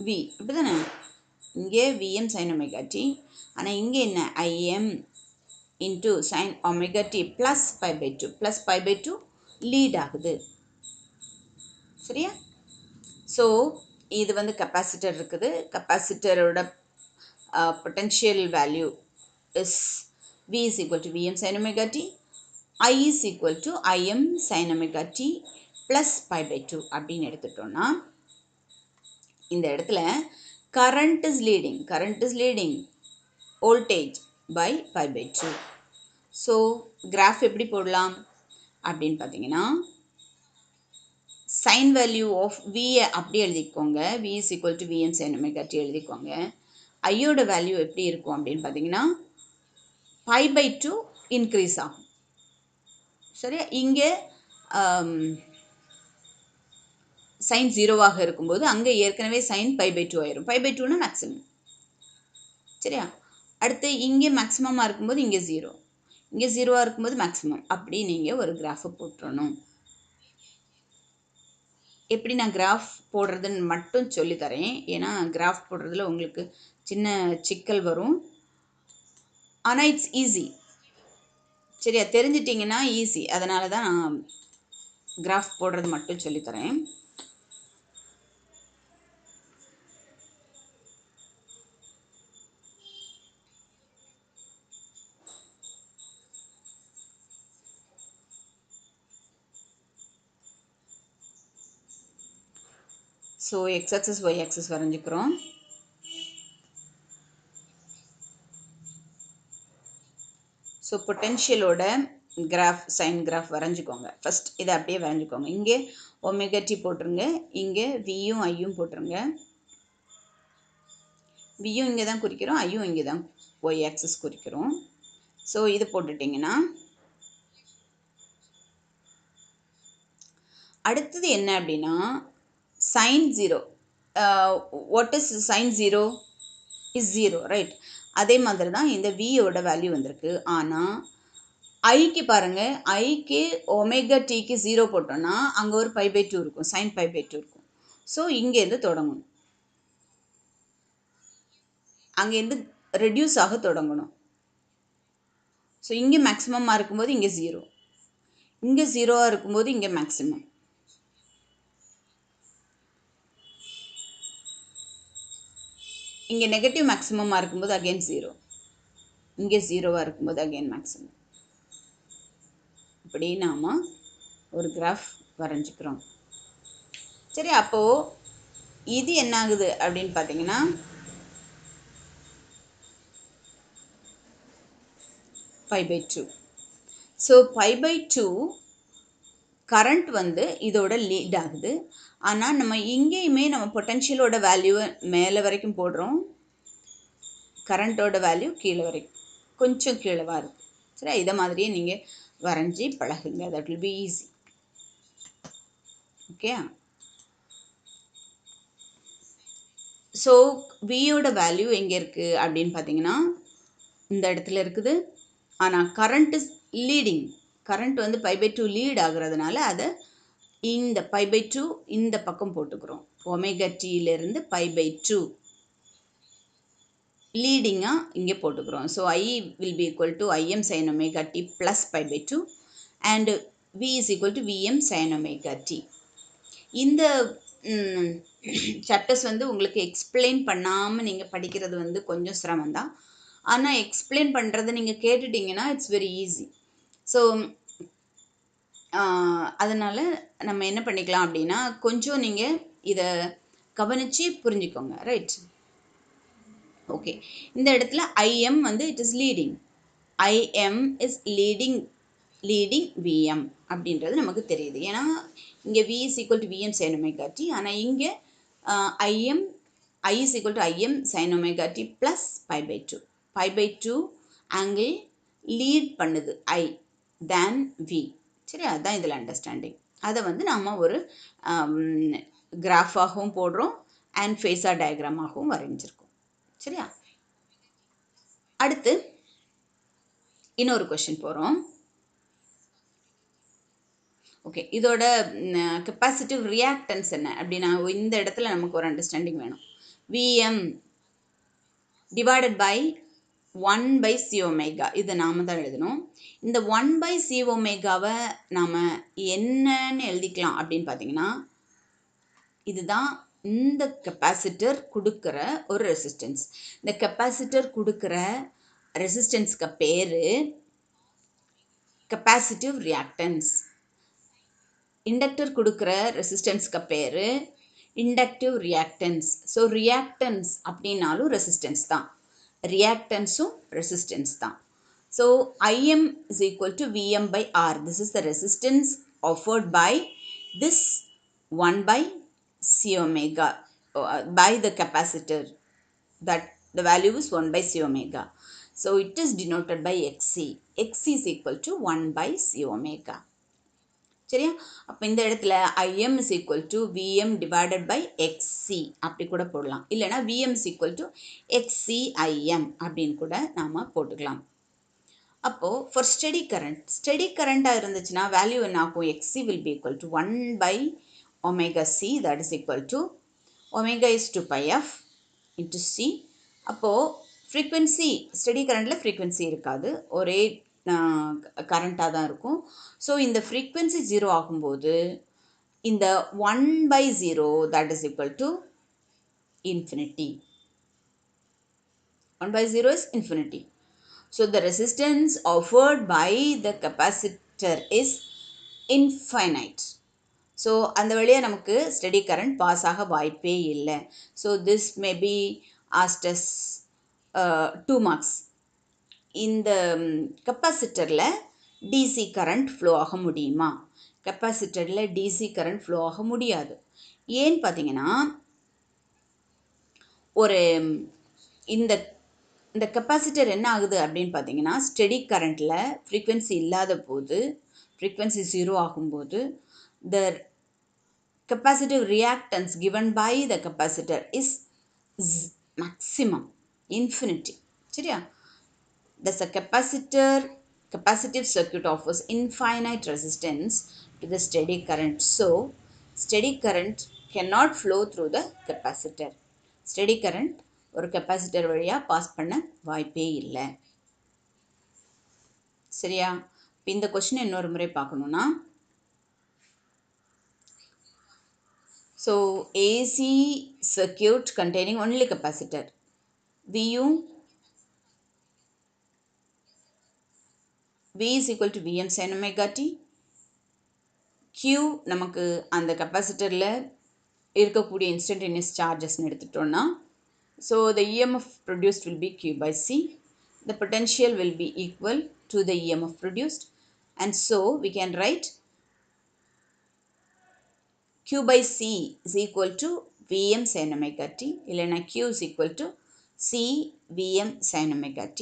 V, இப்படி தானே? இங்கே Vm sin omega t. ஆனால் இங்கே என்ன? Im into sin omega t plus pi by 2. Plus pi by 2 lead ஆகுது. சரியா? ஸோ இது வந்து கெப்பாசிட்டர் இருக்குது. கெப்பாசிட்டரோட potential value is V is equal to Vm sin omega t. I is equal to Im sin omega t plus pi by 2 அப்படின்னு எடுத்துட்டோம்னா இந்த இடத்துல current is leading voltage by pi by 2. So graph எப்படி போடலாம் அப்படின்னு பார்த்தீங்கன்னா sign value of வியை அப்படி எழுதிக்கோங்க. V is equal to Vm sin omega t எழுதிக்கோங்க. ஐயோட வேல்யூ எப்படி இருக்கும் அப்படின்னு பார்த்தீங்கன்னா pi by 2 இன்க்ரீஸ் ஆகும். சரியா? இங்கே சைன் ஜீரோவாக இருக்கும்போது அங்கே ஏற்கனவே சைன் pi by 2 ஆயிரும். pi by 2னா மேக்ஸிமம். சரியா? அடுத்து இங்கே மேக்ஸிமமாக இருக்கும்போது இங்கே ஜீரோ, இங்கே ஜீரோவாக இருக்கும்போது மேக்ஸிமம். அப்படி நீங்கள் ஒரு கிராஃபை போட்டுறணும். எப்படி நான் கிராஃப் போடுறதுன்னு மட்டும் சொல்லித்தரேன். ஏன்னா கிராஃப் போடுறதுல உங்களுக்கு சின்ன சிக்கல் வரும். ஆனால் இட்ஸ் ஈஸி. சரியா? தெரிஞ்சிட்டிங்கன்னா ஈஸி. அதனால தான் நான் கிராஃப் போடுறது மட்டும் சொல்லித்தரேன். So X axis Y axis வரைஞ்சிக்கிறோம். ஸோ பொட்டென்ஷியலோட கிராஃப் சைன் கிராஃப் வரைஞ்சிக்கோங்க. ஃபஸ்ட் இதை அப்படியே வரைஞ்சிக்கோங்க. இங்கே ஒமேகா டி போட்டுருங்க, இங்கே வியும் ஐயும் போட்டுருங்க. வியும் இங்கே தான் குறிக்கிறோம், ஐயும் இங்கே தான் ஒய் ஆக்சஸ் குறிக்கிறோம். ஸோ இது போட்டுட்டிங்கன்னா அடுத்தது என்ன அப்படின்னா sign zero. What is sign zero? Is zero, right? அதே மாதிரி தான் இந்த வியோட வேல்யூ வந்திருக்கு. ஆனால் ஐக்கு பாருங்கள், ஐக்கு ஒமேகா டிக்கு 0 போட்டோன்னா அங்கே ஒரு π/2 இருக்கும், சைன் π/2 இருக்கும். ஸோ இங்கேருந்து தொடங்கணும், அங்கேருந்து ரெடியூஸ் ஆக தொடங்கணும். ஸோ இங்கே மேக்ஸிமமாக இருக்கும்போது இங்கே 0, இங்கே 0வாக இருக்கும்போது இங்கே மேக்ஸிமம். இங்கே நெகட்டிவ் மேக்ஸிமமாக இருக்கும்போது அகெயின் 0, இங்கே 0வாக இருக்கும்போது அகெயின் மேக்ஸிமம். இப்படி நாம் ஒரு கிராஃப் வரைஞ்சிக்கிறோம். சரி, அப்போது இது என்ன ஆகுது அப்படின்னு பார்த்தீங்கன்னா π/2. ஸோ π/2 கரண்ட் வந்து இதோட லீட் ஆகுது. ஆனால் நம்ம இங்கேயுமே நம்ம பொட்டென்ஷியலோட வேல்யூவை மேலே வரைக்கும் போடுறோம், கரண்ட்டோட வேல்யூ கீழே வரைக்கும் கொஞ்சம் கீழேவா இருக்குது. சரி, இதை மாதிரியே நீங்கள் வரைஞ்சி பழகுங்க. That will be easy. Okay. So வியோட வேல்யூ எங்கே இருக்குது அப்படின்னு பார்த்தீங்கன்னா இந்த இடத்துல இருக்குது. ஆனால் கரண்ட் இஸ் லீடிங். கரண்ட் வந்து π/2 லீட் ஆகுறதுனால அதை இந்த π/2 இந்த பக்கம் போட்டுக்கிறோம். ஒமேகா டியிலிருந்து π/2 லீடிங்காக இங்கே போட்டுக்கிறோம். So I will be equal to IM sine omega t plus π/2 and V is equal to VM sine omega t. இந்த சாப்டர்ஸ் வந்து உங்களுக்கு எக்ஸ்பிளைன் பண்ணாமல் நீங்கள் படிக்கிறது வந்து கொஞ்சம் சிரமம்தான். ஆனால் எக்ஸ்பிளைன் பண்ணுறதை நீங்கள் கேட்டுட்டிங்கன்னா இட்ஸ் வெரி ஈஸி. ஸோ அதனால் நம்ம என்ன பண்ணிக்கலாம் அப்படின்னா கொஞ்சம் நீங்கள் இதை கவனித்து புரிஞ்சுக்கோங்க, ரைட்? ஓகே. இந்த இடத்துல ஐஎம் வந்து it is leading. IM is leading VM அப்படின்றது நமக்கு தெரியுது. ஏன்னா இங்கே V is equal to VM sine omega t. ஆனால் இங்கே I is equal to IM sine omega t plus π/2. π/2 angle lead பண்ணுது ஐ தேன் வி. சரி, அதுதான் இதில் அண்டர்ஸ்டாண்டிங். அதை வந்து நாம் ஒரு கிராஃபாகவும் போடுறோம் அண்ட் ஃபேஸார் டயக்ராமாகவும் வரைஞ்சிருக்கோம். சரியா? அடுத்து இன்னொரு கொஷின் போகிறோம். ஓகே, இதோட கெப்பாசிட்டிவ் ரியாக்டன்ஸ் என்ன அப்படின்னா இந்த இடத்துல நமக்கு ஒரு அண்டர்ஸ்டாண்டிங் வேணும். VM divided by 1/c omega, இதை நாம் தான் எழுதணும். இந்த 1/c ஒமேகாவை நாம் என்னன்னு எழுதிக்கலாம் அப்படின்னு பார்த்தீங்கன்னா இதுதான் இந்த கெப்பாசிட்டர் கொடுக்குற ஒரு ரெசிஸ்டன்ஸ். இந்த கெப்பாசிட்டர் கொடுக்குற ரெசிஸ்டன்ஸ்க்கு பேர் கெப்பாசிட்டிவ் ரியாக்டன்ஸ். இண்டக்டர் கொடுக்குற ரெசிஸ்டன்ஸ்க்கு பேர் இண்டக்டிவ் ரியாக்டன்ஸ். ஸோ ரியாக்டன்ஸ் அப்படின்னாலும் ரெசிஸ்டன்ஸ் தான், ரியாக்டன்ஸும் ரெசிஸ்டன்ஸ் தான். So IM is equal to VM by R. This is the resistance offered by this 1/c omega by the capacitor, that the value is 1/c omega. So it is denoted by xc. xc is equal to 1/c omega. சரியா? அப்போ இந்த இடத்துல IM is equal to VM divided by XC அப்படி கூட போடலாம். இல்லைனா VM is equal to XCIM அப்படின்னு கூட நாம் போட்டுக்கலாம். அப்போது for steady current இருந்துச்சுன்னா வேல்யூ என்ன ஆகும்? XC will be equal to 1/omega C, that is equal to omega is 2πf into C. அப்போது ஃப்ரீக்வன்சி ஸ்டெடி கரண்டில் ஃப்ரீக்வன்சி இருக்காது, ஒரே கரண்ட்டாக தான் இருக்கும். ஸோ இந்த ஃப்ரீக்வன்சி 0 ஆகும்போது இந்த 1/0 that is equal to infinity. 1/0 is infinity. So the resistance offered by the capacitor is infinite. So அந்த வழியாக நமக்கு ஸ்டெடி கரண்ட் பாஸ் ஆக வாய்ப்பே இல்லை. So this may be asked as 2 marks. இந்த கெப்பாசிட்டரில் டிசி கரண்ட் ஃப்ளோ ஆக முடியுமா? கெப்பாசிட்டரில் டிசி கரண்ட் ஃப்ளோ ஆக முடியாது. ஏன்னு பார்த்தீங்கன்னா, ஒரு இந்த இந்த கெப்பாசிட்டர் என்ன ஆகுது அப்படின்னு பார்த்தீங்கன்னா, ஸ்டெடி கரண்ட்டில் ஃப்ரீக்வன்சி இல்லாத போது, ஃப்ரீக்வன்சி 0 ஆகும்போது, த capacitive reactance given by the capacitor is maximum, infinity. சரியா? Thus a capacitive circuit offers infinite resistance to the steady current. So, steady current cannot flow through the capacitor. Steady current ஒரு capacitor வழியா pass பண்ண வாய்ப்பே இல்லை. சரியா? இந்த question இன்னொரு முறை பார்க்கணும்னா, so AC circuit containing only capacitor. VU V is equal to Vm sin omega t. Q நமக்கு அந்த கெப்பாசிட்டரில் இருக்கக்கூடிய instantaneous charges எடுத்துட்டோம்னா, so the EMF produced will be Q by C. The potential will be equal to the EMF produced, and so we can write Q by C is equal to Vm sin omega t. இல்லைனா Q is equal to C Vm sin omega t.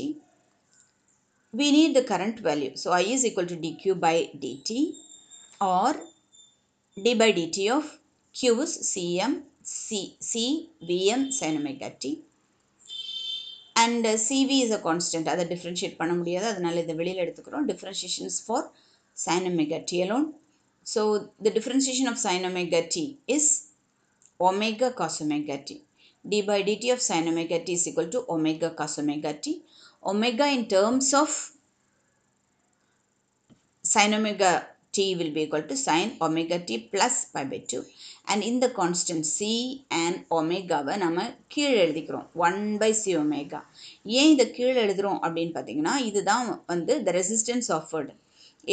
We need the current value. So I is equal to dq by dt, or d by dt of q is C Vm sin omega t, and Cv is a constant. அதை differentiate பண்ண முடியாது, அதனால இதை வெளியில் எடுத்துக்கிறோம். Differentiation is for sin omega t alone. So the differentiation of sin omega t is omega cos omega t. D by dt of sin omega t is equal to omega cos omega t. Omega in terms of sin omega t will be equal to sin omega t plus pi by 2, and in the constant c and omega வை நம்ம கீழே எழுதிக்கிறோம் 1 by c omega. ஏன் இதை கீழே எழுதுகிறோம் அப்படின்னு பார்த்தீங்கன்னா, இதுதான் வந்து the resistance offered,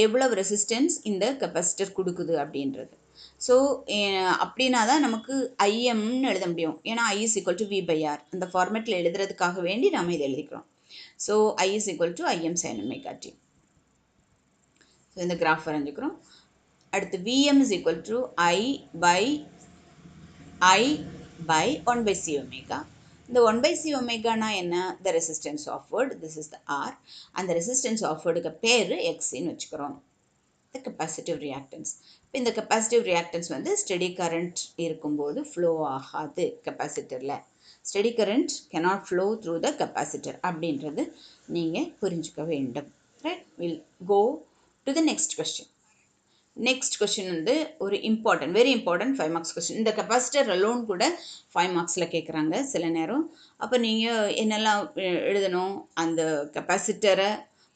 எவ்வளவு ரெசிஸ்டன்ஸ் இந்த கெப்பாசிட்டர் கொடுக்குது அப்படின்றது. ஸோ அப்படின்னா தான் நமக்கு ஐஎம்னு எழுத முடியும். ஏன்னா I is equal to V by R, அந்த ஃபார்மேட்டில் எழுதுறதுக்காக வேண்டி நம்ம இதை எழுதிக்கிறோம். ஸோ I is equal to IM sin omega t. So இந்த கிராஃப் வரைஞ்சிக்கிறோம். அடுத்து Vm is equal to I by 1 by C omega. இந்த 1 by C omega na என்ன? The resistance offered. This is the R. அந்த resistance offeredக்கு பேர் Xன்னு வச்சுக்கிறோம். The capacitive reactance. இப்போ இந்த capacitive reactance வந்து steady current இருக்கும்போது flow ஆகாது கெப்பாசிட்டரில். Steady current cannot flow through the capacitor அப்படின்றது நீங்கள் புரிஞ்சுக்க வேண்டும். Right? We'll go to the next question. Next question வந்து ஒரு important, very important 5 marks question. இந்த கெப்பாசிட்டர் அலோன் கூட 5 மார்க்ஸில் கேட்குறாங்க சில நேரம். அப்போ நீங்கள் என்னெல்லாம் எழுதணும்? அந்த கெப்பாசிட்டரை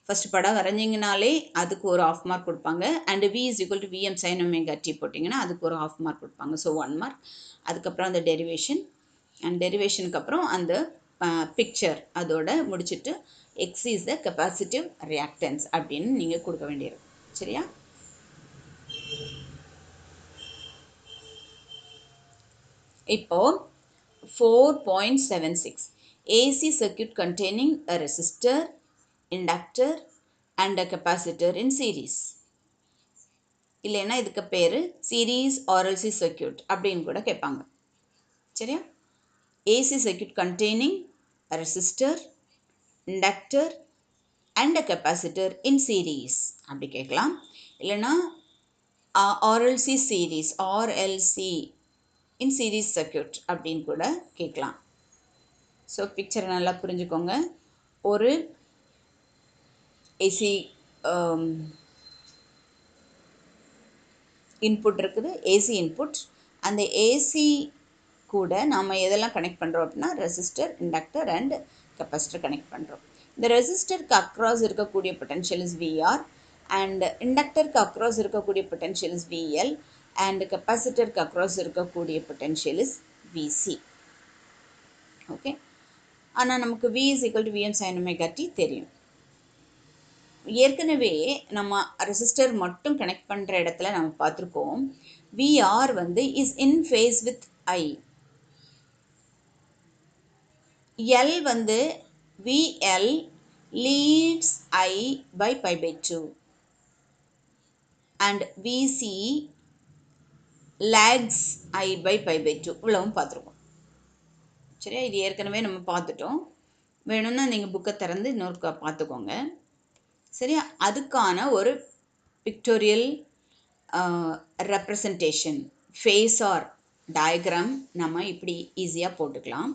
ஃபஸ்ட் படம் வரைஞ்சிங்கனாலே அதுக்கு ஒரு ½ மார்க் கொடுப்பாங்க. And V is equal to Vm sin omega t போட்டிங்கன்னா அதுக்கு ஒரு ½ மார்க் கொடுப்பாங்க. So 1 mark. அதுக்கப்புறம் அந்த டெரிவேஷன், அண்ட் டெரிவேஷனுக்கு அப்புறம் அந்த பிக்சர் அதோட முடிச்சுட்டு X is the capacitive reactance அப்படின்னு நீங்கள் கொடுக்க வேண்டியிருக்கும். சரியா? இப்போ 4.76 AC circuit containing a resistor, inductor and a capacitor in series. இல்லைன்னா இதுக்கு பேர் series RLC circuit அப்படின்னு கூட கேட்பாங்க. சரியா? AC circuit containing a resistor, inductor and a capacitor in series அப்படி கேட்கலாம். இல்லைன்னா RLC series, RLC in series circuit அப்படின்னு கூட கேட்கலாம். ஸோ பிக்சரை நல்லா புரிஞ்சுக்கோங்க. ஒரு ஏசி இன்புட் இருக்குது, ஏசி இன்புட். அந்த ஏசி கூட நாம் எதெல்லாம் கனெக்ட் பண்ணுறோம் அப்படின்னா resistor, inductor and capacitor connect பண்ணுறோம். இந்த ரெசிஸ்டருக்கு அக்ராஸ் இருக்கக்கூடிய பொட்டன்ஷியல் இஸ் விஆர், அண்ட் இண்டக்டருக்கு அக்ராஸ் இருக்கக்கூடிய பொட்டன்ஷியல் இஸ் விஎல், அண்ட் கெப்பாசிட்டருக்கு அக்ராஸ் இருக்கக்கூடிய பொட்டன்ஷியல் இஸ் விசி. ஓகே, ஆனால் நமக்கு V is equal to Vm sin omega t தெரியும். ஏற்கனவே நம்ம ரெசிஸ்டர் மட்டும் கனெக்ட் பண்ணுற இடத்துல நம்ம பார்த்துருக்கோம். VR வந்து is in phase with I. L வந்து VL leads I by pi by 2 and VC lags I by pi by 2. இவ்வளவும் பார்த்துருக்கோம். சரியா, இது ஏற்கனவே நம்ம பார்த்துட்டோம். வேணும்னா நீங்கள் புக்கை திறந்து இன்னொரு பார்த்துக்கோங்க. சரியா, அதுக்கான ஒரு பிக்டோரியல் ரெப்ரசன்டேஷன் ஃபேஸார் டயக்ராம் நம்ம இப்படி ஈஸியாக போட்டுக்கலாம்.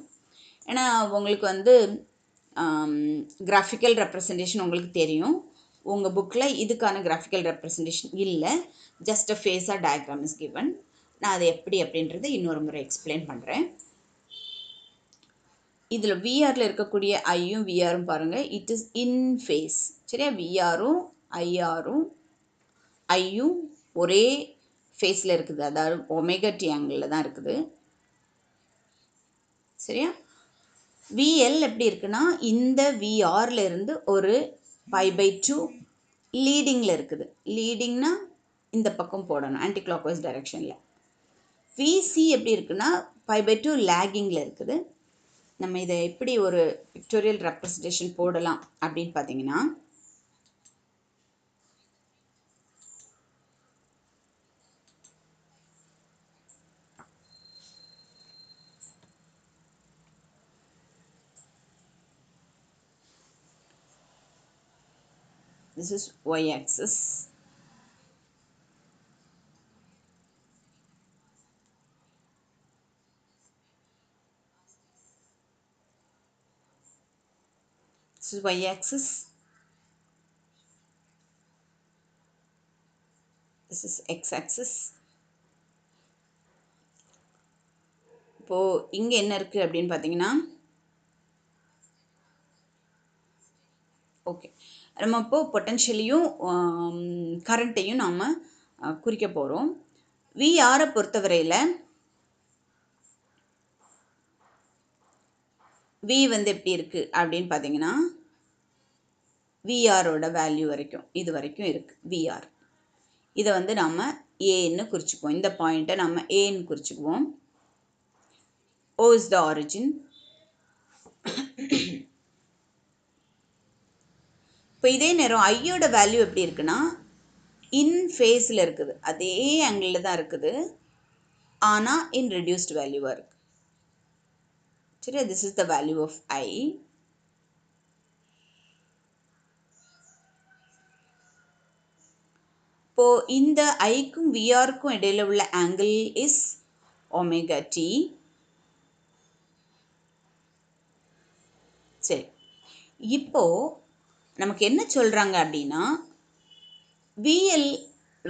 ஏன்னா உங்களுக்கு வந்து கிராஃபிக்கல் ரெப்ரசன்டேஷன் உங்களுக்கு தெரியும். உங்கள் புக்கில் இதுக்கான கிராஃபிக்கல் ரெப்ரசன்டேஷன் இல்லை, just a phasor diagram is given. நான் அதை எப்படி அப்படின்றத இன்னொரு முறை எக்ஸ்பிளைன் பண்ணுறேன். இதில் விஆரில் இருக்கக்கூடிய ஐயும் விஆரும் பாருங்கள், இட் இஸ் இன் ஃபேஸ். சரியா, விஆரும் ஐயும் ஒரே ஃபேஸில் இருக்குது, அதாவது ஒமேகா டி ஆங்கிளில் தான் இருக்குது. சரியா, விஎல் எப்படி இருக்குன்னா இந்த விஆரில் இருந்து ஒரு பை பை 2 லீடிங்கில் இருக்குது. லீடிங்னா இந்த பக்கம் போடணும், ஆன்டி கிளாக்வைஸ் டைரெக்ஷனில். விசி எப்படி இருக்குன்னா பை பை 2 லேகிங்கில் இருக்குது. நம்ம இதை எப்படி ஒரு பிக்டோரியல் ரெப்ரசன்டேஷன் போடலாம் அப்படின்னு பார்த்தீங்கன்னா, this is y axis, this is y axis, this is x axis. இப்போது இங்கே என்ன இருக்குது அப்படின்னு பார்த்தீங்கன்னா, ஓகே, நம்ம இப்போது பொட்டன்ஷியலையும் கரண்ட்டையும் நாம் குறிக்க போகிறோம். விஆரை பொறுத்தவரையில் வி வந்து எப்படி இருக்குது அப்படின்னு பார்த்தீங்கன்னா, விஆரோட வேல்யூ வரைக்கும் இது வரைக்கும் இருக்குது விஆர். இதை வந்து நாம் ஏன்னு குறிச்சுக்குவோம். இந்த பாயிண்ட்டை நம்ம ஏன்னு குறிச்சுக்குவோம். O is the origin. இப்போ இதே நேரம் ஐயோட வேல்யூ எப்படி இருக்குன்னா இன் ஃபேஸில் இருக்குது, அதே ஆங்கிளில் தான் இருக்குது, ஆனால் இன் ரெடியூஸ்ட் வேல்யூவாக இருக்குது. சரி, this is the value of I. இப்போது இந்த ஐக்கும் விஆருக்கும் இடையில உள்ள ஆங்கிள் இஸ் ஒமேகா டி. சரி, இப்போது நமக்கு என்ன சொல்கிறாங்க அப்படின்னா, விஎல்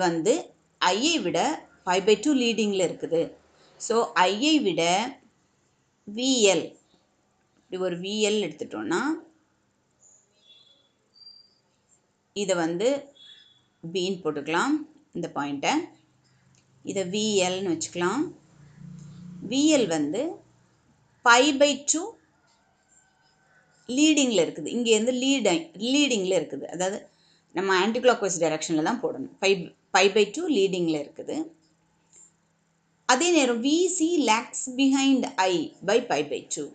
வந்து ஐயை விட பை பை 2 லீடிங்கில் இருக்குது. ஸோ ஐயை விட விஎல், இப்படி ஒரு விஎல் எடுத்துட்டோன்னா இதை வந்து பின்னு போட்டுக்கலாம், இந்த பாயிண்ட்டை. இதை விஎல்னு வச்சுக்கலாம். விஎல் வந்து பை பை 2 லீடிங்கில் இருக்குது. இங்கேருந்து லீடிங்கில் இருக்குது, அதாவது நம்ம ஆன்டி கிளாக்வைஸ் டைரெக்ஷனில் தான் போடணும். பை பை 2 லீடிங்கில் இருக்குது. அதே நேரம் VC lags behind I by pi by 2.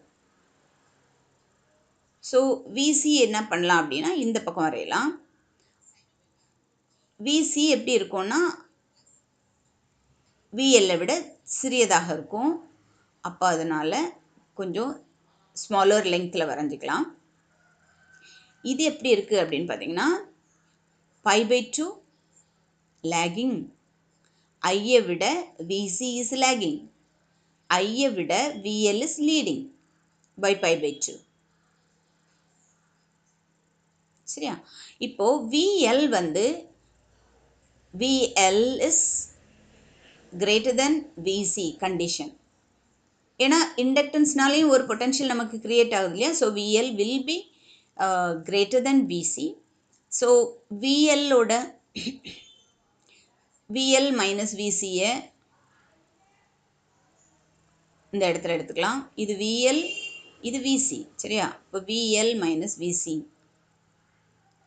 So VC என்ன பண்ணலாம் அப்படின்னா இந்த பக்கம் வரையலாம். விசி எப்படி இருக்கும்னா விஎல்லை விட சிறியதாக இருக்கும். அப்போ அதனால் கொஞ்சம் ஸ்மாலர் லெங்க்த்தில் வரைஞ்சிக்கலாம். இது எப்படி இருக்குது அப்படின்னு பார்த்தீங்கன்னா பை பை 2 லேகிங், ஐயை விட விசி இஸ் லேகிங், ஐயை விட VL is leading by pi by 2. சரியா, இப்போது விஎல் வந்து VL is greater than VC condition. ஏன்னா இண்டக்டன்ஸ்னாலேயும் ஒரு பொட்டன்ஷியல் நமக்கு கிரியேட் ஆகுது இல்லையா. So VL will be greater than VC. So விஎல்லோட விஎல் மைனஸ் விசியை இந்த இடத்துல எடுத்துக்கலாம். இது விஎல், இது விசி. சரியா, இப்போ விஎல் மைனஸ் விசி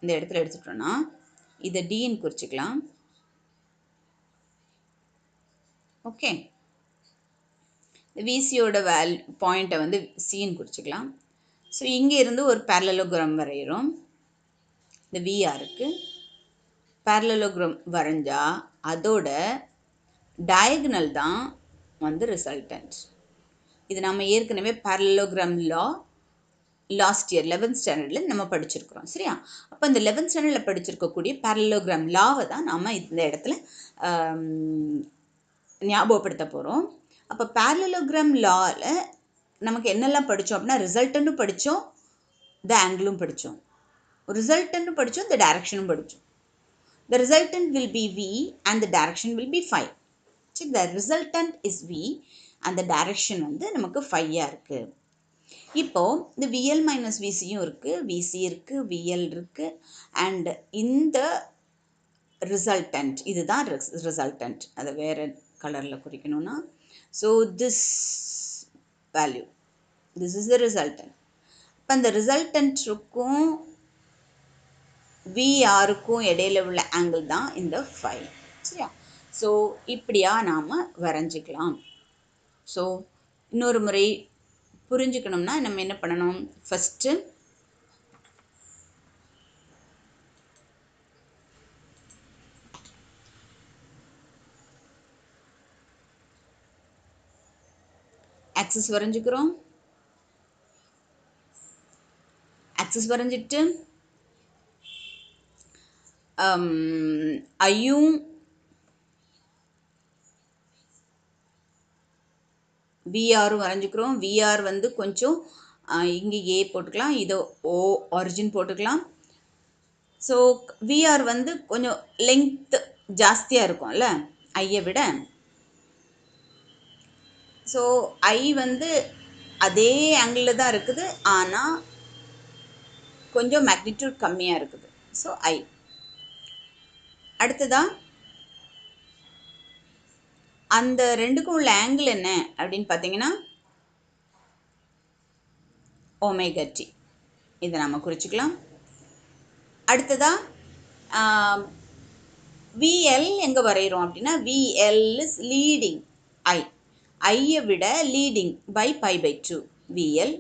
இந்த இடத்துல எடுத்துட்டோன்னா இதை டின்னு குறிச்சிக்கலாம். ஓகே, விசியோட பாயிண்ட்டை வந்து சின்னு குறிச்சிக்கலாம். ஸோ இங்கே இருந்து ஒரு பேரலலோகிராம் வரைகிறோம். இந்த விஆருக்கு பேரலலோகிராம் வரைஞ்சா அதோட டயகனல் தான் வந்து ரிசல்டன்ட். இது நம்ம ஏற்கனவே பேரலலோகிராம் லாஸ்ட் இயர் 11th ஸ்டாண்டர்டில் நம்ம படிச்சிருக்கிறோம். சரியா? அப்போ இந்த 11th ஸ்டாண்டர்டில் படிச்சிருக்கக்கூடிய பேரலலோகிராம் லாவை தான் நம்ம இந்த இடத்துல ஞாபகப்படுத்த போகிறோம். அப்போ பேரலலோகிராம் லாவில் நமக்கு என்னெல்லாம் படித்தோம் அப்படின்னா, ரிசல்டன்ட்டும் படித்தோம், த ஆங்கிளும் படித்தோம். ரிசல்டன்ட்டும் படித்தோம், த டைரக்ஷனும் படித்தோம். The resultant will be V and the direction will be phi. So the resultant is V and the direction வந்து நமக்கு phi-யா இருக்கு. இப்போ இந்த VL minus VCயும் இருக்கு, VC இருக்கு, VL இருக்கு, and இந்த resultant இதுதான் resultant. அதை வேற கலரில் குறிக்கணும்னா, so this value, this is the resultant. இப்போ அந்த resultantக்கும் விஆருக்கும் இடையில உள்ள ஆங்கிள் தான் இந்த phi. சரியா? ஸோ இப்படியா நாம் வரைஞ்சிக்கலாம். ஸோ இன்னொரு முறை புரிஞ்சுக்கணும்னா நம்ம என்ன பண்ணணும்? First axis வரைஞ்சிக்கிறோம். ஆக்சிஸ் வரைஞ்சிட்டு ஐயும் விஆரும் வரைஞ்சிக்கிறோம். விஆர் வந்து கொஞ்சம் இங்கே ஏ போட்டுக்கலாம், இதோ ஓ ஆரிஜின் போட்டுக்கலாம். ஸோ விஆர் வந்து கொஞ்சம் லெங்த் ஜாஸ்தியாக இருக்கும்ல ஐயை விட. ஸோ ஐ வந்து அதே ஆங்கிளில் தான் இருக்குது, ஆனால் கொஞ்சம் மேக்னிடியூட் கம்மியாக இருக்குது. So I. அடுத்ததான் அந்த ரெண்டுக்கும் உள்ள ஆங்கிள் என்ன அப்படின்னு பார்த்தீங்கன்னா ஒமேகா டி. இதை நம்ம குறிச்சிக்கலாம். அடுத்ததாக விஎல் எங்கே வரைகிறோம் அப்படின்னா, விஎல் இஸ் லீடிங் ஐ. ஐயை விட leading by π/2 VL.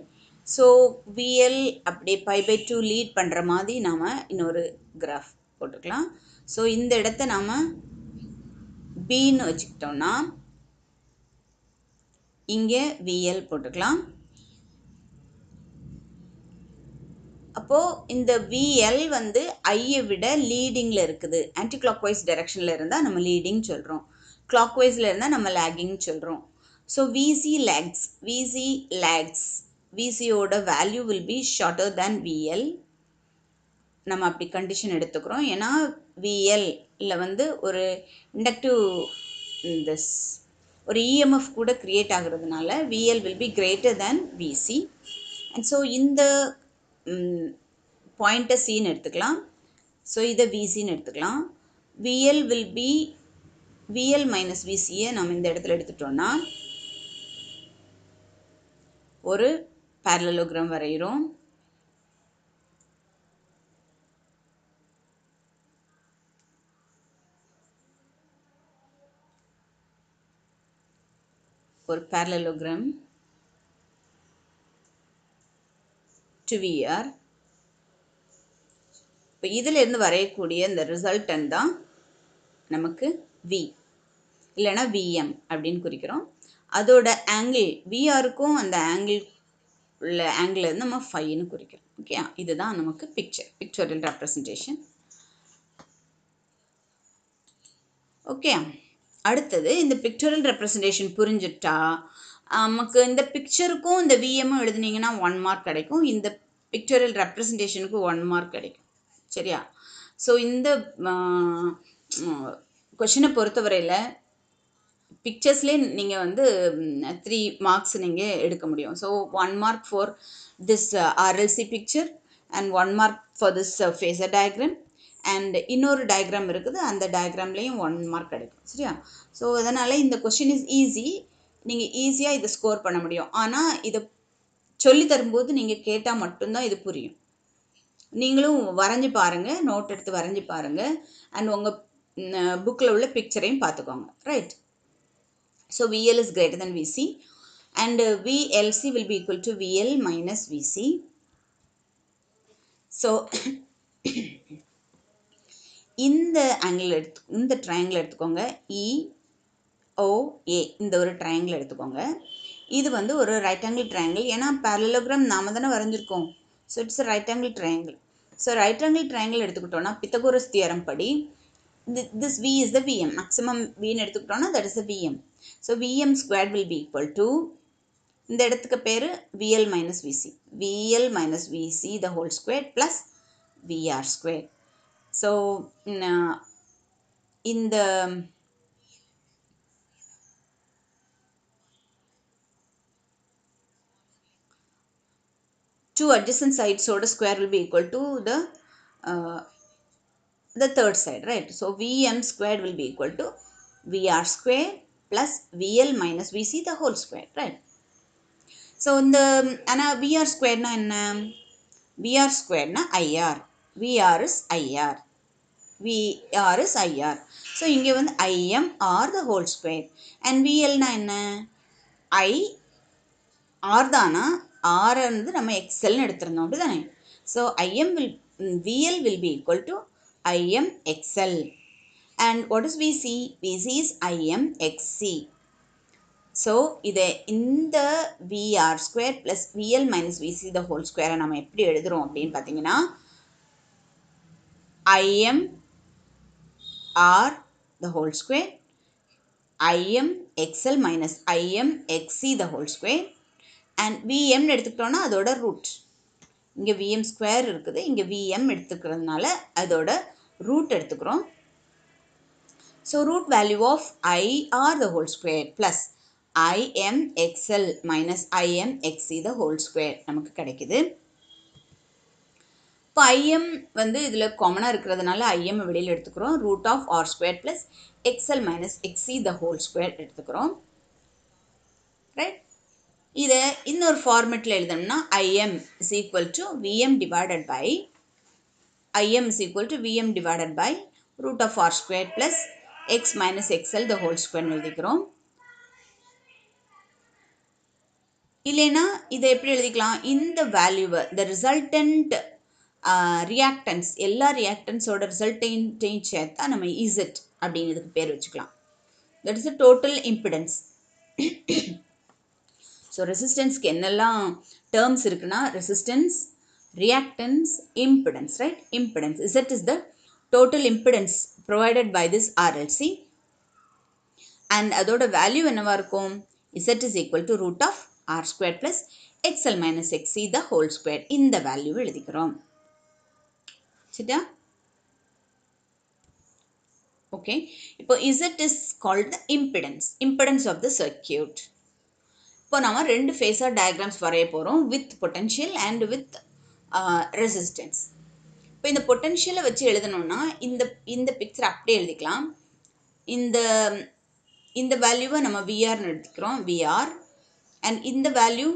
So VL அப்படியே π/2 லீட் பண்ணுற மாதிரி நாம் இன்னொரு கிராஃப் போட்டுக்கலாம். ஸோ இந்த இடத்த நாம் பின்னு வச்சுக்கிட்டோம்னா இங்கே விஎல் போட்டுக்கலாம். அப்போது இந்த விஎல் வந்து ஐயை விட லீடிங்கில் இருக்குது. ஆன்டி கிளாக்வைஸ் டைரக்ஷனில் இருந்தால் நம்ம லீடிங் சொல்கிறோம், கிளாக்வைஸில் இருந்தால் நம்ம லேகிங் சொல்கிறோம். So VC lags. விசியோட value will be shorter than VL. நம்ம அப்படி கண்டிஷன் எடுத்துக்கிறோம். ஏன்னா விஎல்ல வந்து ஒரு இண்டக்டிவ் திஸ் ஒரு இஎம்எஃப் கூட க்ரியேட் ஆகுறதுனால VL will be greater than VC. And so இந்த பாயிண்ட்டை சின்னு எடுத்துக்கலாம். ஸோ இதை விசின்னு எடுத்துக்கலாம். VL will be VL minus விசியை நம்ம இந்த இடத்துல எடுத்துட்டோம்னா ஒரு பேரலலோகிராம் வரைகிறோம். ஒரு பேரலலோகிராம் டு விஆர். இப்போ இதில் இருந்து வரையக்கூடிய இந்த ரிசல்டன் தான் நமக்கு வி இல்லைனா விஎம் அப்படின்னு குறிக்கிறோம். அதோட ஆங்கிள் விஆருக்கும் அந்த ஆங்கிள் உள்ள ஆங்கிள் இருந்து நம்ம ஃபைன்னு குறிக்கிறோம். ஓகே, இதுதான் நமக்கு பிக்சோரியல் ரெப்ரசன்டேஷன். ஓகே, அடுத்தது இந்த பிக்சோரியல் ரெப்ரசன்டேஷன் புரிஞ்சுட்டா நமக்கு இந்த பிக்சருக்கும் இந்த விஎம்மும் எழுதுனீங்கன்னா 1 மார்க் கிடைக்கும், இந்த பிக்சோரியல் ரெப்ரசன்டேஷனுக்கு 1 மார்க் கிடைக்கும். சரியா? ஸோ இந்த கொஷினை பொறுத்தவரையில் பிக்சர்ஸ்லேயே நீங்கள் வந்து 3 மார்க்ஸ் நீங்கள் எடுக்க முடியும். So 1 mark for this RLC picture and 1 mark for this phasor diagram and இன்னொரு டயக்ராம் இருக்குது, அந்த டயக்ராம்லேயும் 1 மார்க் கிடைக்கும். சரியா? ஸோ அதனால் இந்த கொஷின் இஸ் ஈஸி, நீங்கள் ஈஸியாக இதை ஸ்கோர் பண்ண முடியும். ஆனால் இதை சொல்லி தரும்போது நீங்கள் கேட்டால் மட்டும்தான் இது புரியும். நீங்களும் வரைஞ்சி பாருங்கள், நோட் எடுத்து வரைஞ்சி பாருங்கள், அண்ட் உங்கள் புக்கில் உள்ள பிக்சரையும் பார்த்துக்கோங்க. Right? So VL is greater than VC, and VLC will be equal to VL minus VC. So இந்த angle இந்த triangle எடுத்துக்கோங்க, EOA இந்த ஒரு triangle எடுத்துக்கோங்க. இது வந்து ஒரு right angle triangle. ஏன்னா parallelogram நாம தானே வரைஞ்சிருக்கோம். So it's a right angle triangle. So right angle triangle எடுத்துக்கிட்டோம்னா Pythagoras theorem படி this V is the VM. Maximum V ன்னு எடுத்துக்கிட்டோம்னா that is the VM. So VM squared will be equal to இந்த இடத்துக்கு பேரு VL minus VC. VL minus VC the whole square plus VR square. So இந்த two adjacent sides oda square will be equal to the third side, right? So VM squared will be equal to VR square plus VL minus VC the whole square, right? So இந்த ana VR square na enna? VR square na IR. VR is IR. VR is IR. So இங்க வந்து IM R the whole square. And VL na enna? I R தானா? R வந்து நம்ம XL ன்னு எடுத்திருந்தோம் அப்படிதானே? So VL will be equal to IM XL. And what is VC? VC is IM XC. So இதை இந்த VR square plus VL minus VC the whole square நம்ம எப்படி எழுதுறோம் அப்படின்னு பார்த்தீங்கன்னா IM R the whole square IM XL minus IM XC the whole square and VM எடுத்துக்கிட்டோம்னா அதோட root. இங்கே VM ஸ்கொயர் இருக்குது, இங்கே VM எடுத்துக்கிறதுனால அதோட ரூட் எடுத்துக்கிறோம். So root value of IR the whole square plus IM XL minus IM XC the whole square நமக்கு கிடைக்குது. இப்போ IM வந்து இதில் காமனாக இருக்கிறதுனால IM வெளியில் எடுத்துக்கிறோம். Root of R square plus XL minus XC the whole square எடுத்துக்கிறோம், ரைட்? இதை இன்னொரு ஃபார்மெட்டில் எழுதணும்னா IM is equal to VM divided by IM is equal to VM divided by root of R square plus X minus XL the whole square எழுதிக்கிறோம். இல்லைனா இதை எப்படி எழுதிக்கலாம்? இந்த வேல்யூவை the resultant reactants எல்லா reactantsோட resultant சேர்த்தா நம்ம Z அப்படின்னு இதுக்கு பேர் வச்சுக்கலாம். That is the total impedance. So ரெசிஸ்டன்ஸ்க்கு என்னெல்லாம் டேர்ம்ஸ் இருக்குன்னா resistance, reactance, impedance, right? Impedance. Z is the total impedance provided by this RLC. And அதோட வேல்யூ என்னவா இருக்கும்? Z is equal to root of R square plus XL minus XC the whole square. இந்த value எழுதிக்கிறோம். சரியா? Okay. இப்போ Z is called the impedance. Impedance of the circuit. இப்போ நாம ரெண்டு phasor diagrams வரைய போகிறோம் with potential and with resistance. இப்போ இந்த பொட்டன்ஷியலை வச்சு எழுதணும்னா இந்த பிக்சர் அப்படியே எழுதிக்கலாம். இந்த வேல்யூவை நம்ம VRன்னு எடுத்துக்கிறோம், VR. அண்ட் இந்த வேல்யூ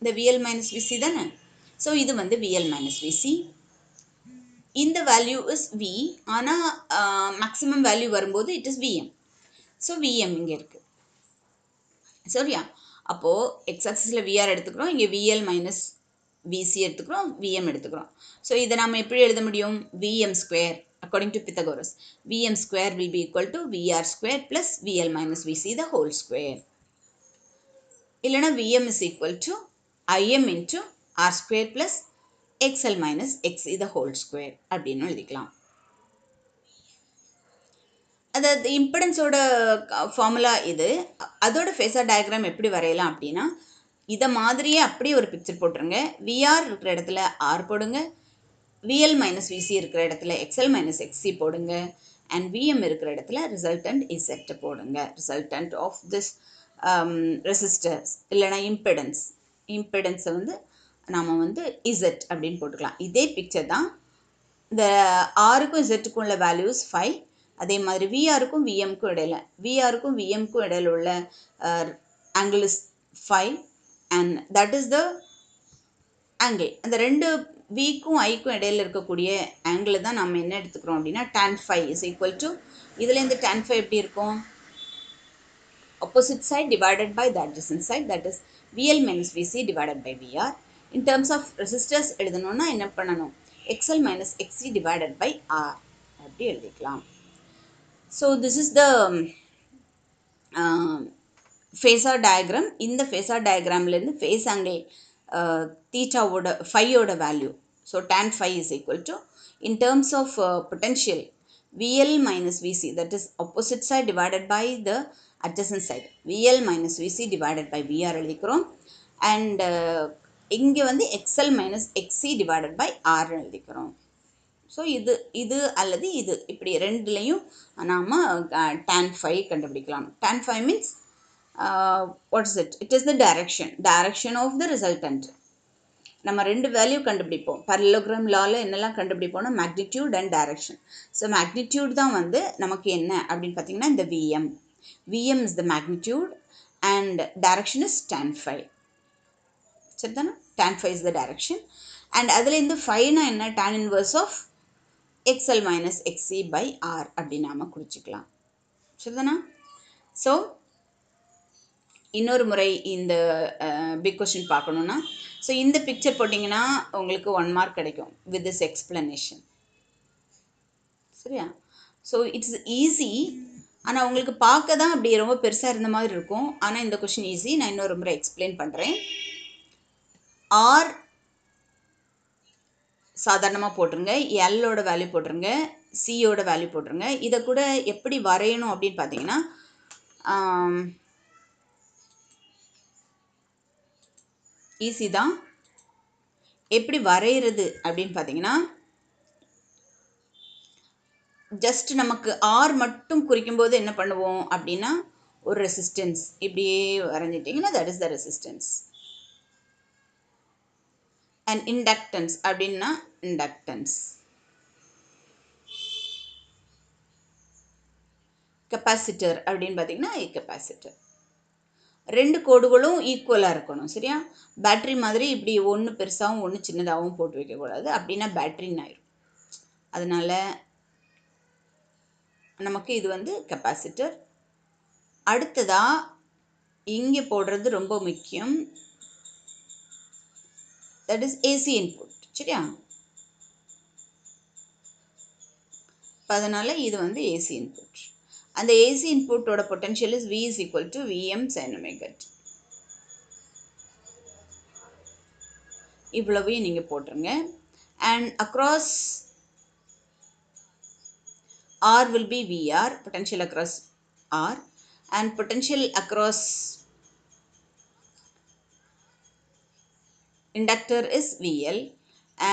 இந்த VL minus VC தானே? ஸோ இது வந்து VL minus VC. இந்த வேல்யூ இஸ் V, ஆனால் மேக்ஸிமம் வேல்யூ வரும்போது it is VM. So VM இங்கே இருக்குது, சரியா? அப்போது எக்ஸ் ஆக்சிஸில் VR எடுத்துக்கிறோம், இங்கே VL minus VC எடுத்துக்கிறோம், VM எடுத்துக்கிறோம். ஸோ இதை நம்ம எப்படி எழுத முடியும்? VM square according to Pythagoras. VM square will be equal to VR square plus VL minus VC the whole square. இல்லைனா VM is equal to IM into R square plus XL minus XC the whole square அப்படின்னு எழுதிக்கலாம். அதாவது இம்பிடன்ஸோட formula இது. அதோட phasor diagram எப்படி வரையலாம் அப்படின்னா இதை மாதிரியே அப்படியே ஒரு பிக்சர் போட்டுருங்க. VR இருக்கிற இடத்துல R போடுங்க, VL minus VC இருக்கிற இடத்துல XL minus XC போடுங்க, அண்ட் VM இருக்கிற இடத்துல ரிசல்டன்ட் Z போடுங்க. ரிசல்டன்ட் ஆஃப் திஸ் ரெசிஸ்டர்ஸ் இல்லைனா இம்பிடன்ஸை வந்து நாம் வந்து Z அப்படின்னு போட்டுக்கலாம். இதே பிக்சர் தான். இந்த ஆருக்கும் Z-க்கும் உள்ள வேல்யூஸ் 5. அதே மாதிரி VRக்கும் VMக்கும் இடையில VMக்கும் இடையில உள்ள angle is 5 and that is the angle. அந்த ரெண்டு Vக்கும் Iக்கும் இடையில இருக்கக்கூடிய ஆங்கிள் தான் நம்ம என்ன எடுத்துக்கிறோம் அப்படின்னா tan phi is equal to இதுலேருந்து tan phi எப்படி இருக்கும்? opposite side divided by the adjacent side, that is VL minus VC divided by VR. In terms of resistors எழுதணும்னா என்ன பண்ணணும், XL minus XC divided by R அப்படி எழுதிக்கலாம். So this is the phasor diagram. இந்த phasor diagramலேருந்து phase angle theta ஓட phi ஓட value, so tan phi is equal to, in terms of potential, VL minus VC, that is opposite side divided by the adjacent side, VL minus VC divided by VR எழுதிக்கிறோம். And இங்கே வந்து XL minus XC divided by R எழுதிக்கிறோம். So இது அல்லது இது இப்படி ரெண்டுலேயும் நாம் tan phi கண்டுபிடிக்கலாம். tan phi means what is it? It is the direction of the resultant. நம்ம ரெண்டு வேல்யூ கண்டுபிடிப்போம். parallelogram lawல என்னெல்லாம் கண்டுபிடிப்போம்னா magnitude and direction. So magnitude தான் வந்து நமக்கு என்ன அப்படின்னு பார்த்தீங்கன்னா இந்த Vm. Vm is the magnitude and direction is tan phi. சரிதானே? tan phi is the direction. And அதுலேருந்து phiனா என்ன, tan inverse of XL minus XC by R அப்படி நாம குறிச்சிக்கலாம். சரிதானா? ஸோ இன்னொரு முறை இந்த பிக் கொஸ்டின் பார்க்கணுன்னா, ஸோ இந்த பிக்சர் போட்டிங்கன்னா உங்களுக்கு 1 மார்க் கிடைக்கும் வித் திஸ் எக்ஸ்பிளனேஷன். சரியா? So it's easy. ஆனால் உங்களுக்கு பார்க்க தான் அப்படி ரொம்ப பெருசாக இருந்த மாதிரி இருக்கும். ஆனால் இந்த கொஸ்டின் ஈஸி. நான் இன்னொரு முறை எக்ஸ்பிளைன் பண்ணுறேன். ஆர் சாதாரணமாக போட்டுருங்க, எல்லோட வேல்யூ போட்டுருங்க, சியோட வேல்யூ போட்டுருங்க. இதை கூட எப்படி வரையணும் அப்படின்னு பார்த்தீங்கன்னா, ஈஸி தான். எப்படி வரைகிறது அப்படின்னு பார்த்தீங்கன்னா, ஜஸ்ட் நமக்கு ஆர் மட்டும் குறிக்கும்போது என்ன பண்ணுவோம் அப்படின்னா, ஒரு ரெசிஸ்டன்ஸ் இப்படியே வரைஞ்சிட்டிங்கன்னா that is the resistance. And inductance அப்படின்னா இண்டக்டன்ஸ். கெப்பாசிட்டர் அப்படின்னு பார்த்தீங்கன்னா கெப்பாசிட்டர். ரெண்டு கோடுகளும் ஈக்குவலாக இருக்கணும். சரியா? பேட்ரி மாதிரி இப்படி ஒன்று பெருசாகவும் ஒன்று சின்னதாகவும் போட்டு வைக்கக்கூடாது, அப்படின்னா பேட்ரின்னு ஆயிரும். அதனால் நமக்கு இது வந்து கெப்பாசிட்டர். அடுத்ததாக இங்கே போடுறது ரொம்ப முக்கியம், தட் இஸ் ஏசி இன்புட். சரியா? அதனால் இது வந்து ஏசி இன்புட். அந்த ஏசி இன்புட்டோட potential is V is equal to Vm sin omega t. இவ்வளவையும் நீங்கள் போட்டுருங்க. And across R will be VR, potential across R, and potential across inductor is VL,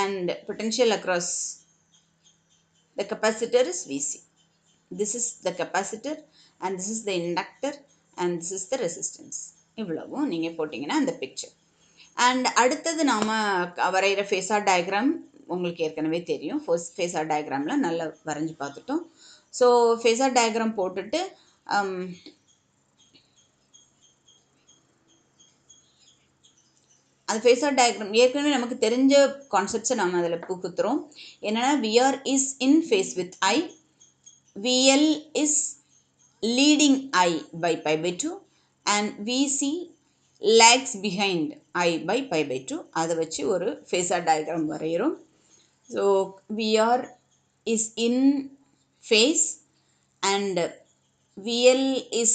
and potential across the capacitor is VC. This is the capacitor and this is the inductor and this is the resistance. இவ்வளவும் நீங்கள் போட்டிங்கன்னா அந்த picture. And அடுத்தது நாம் வரைகிற phasor diagram உங்களுக்கு ஏற்கனவே தெரியும். ஃபேஸார் டயக்ராமில் நல்லா வரைஞ்சி பார்த்துட்டோம். ஸோ ஃபேஸார் டயக்ராம் போட்டுட்டு அந்த ஃபேஸார் டயக்ராம் ஏற்கனவே நமக்கு தெரிஞ்ச கான்செப்ட்ஸை நம்ம அதில் புகுத்துறோம். என்னென்னா VR is in phase with I, VL is leading I by pi by 2 and VC lags behind I by pi by 2. அதை வச்சு ஒரு ஃபேஸார் டயக்ராம் வரைகிறோம். So VR is in phase and VL is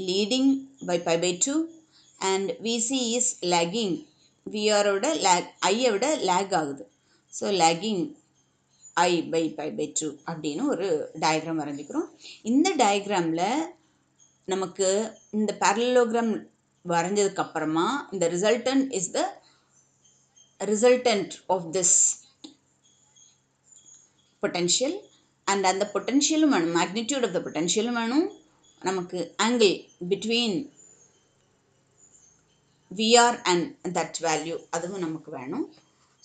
leading by pi by 2 and VC is lagging. VR ஓட lag, I விட lag ஆகுது. So lagging I by pi by 2 அப்படின்னு ஒரு diagram வரைஞ்சிக்கிறோம். இந்த டயக்ராமில் நமக்கு இந்த parallelogram வரைஞ்சதுக்கப்புறமா இந்த resultant is the resultant of this potential. And அந்த பொட்டன்ஷியலும் வேணும், மேக்னிடியூட் ஆஃப் த பொட்டன்ஷியலும் வேணும், நமக்கு angle between VR and that value அதுவும் நமக்கு வேணும்.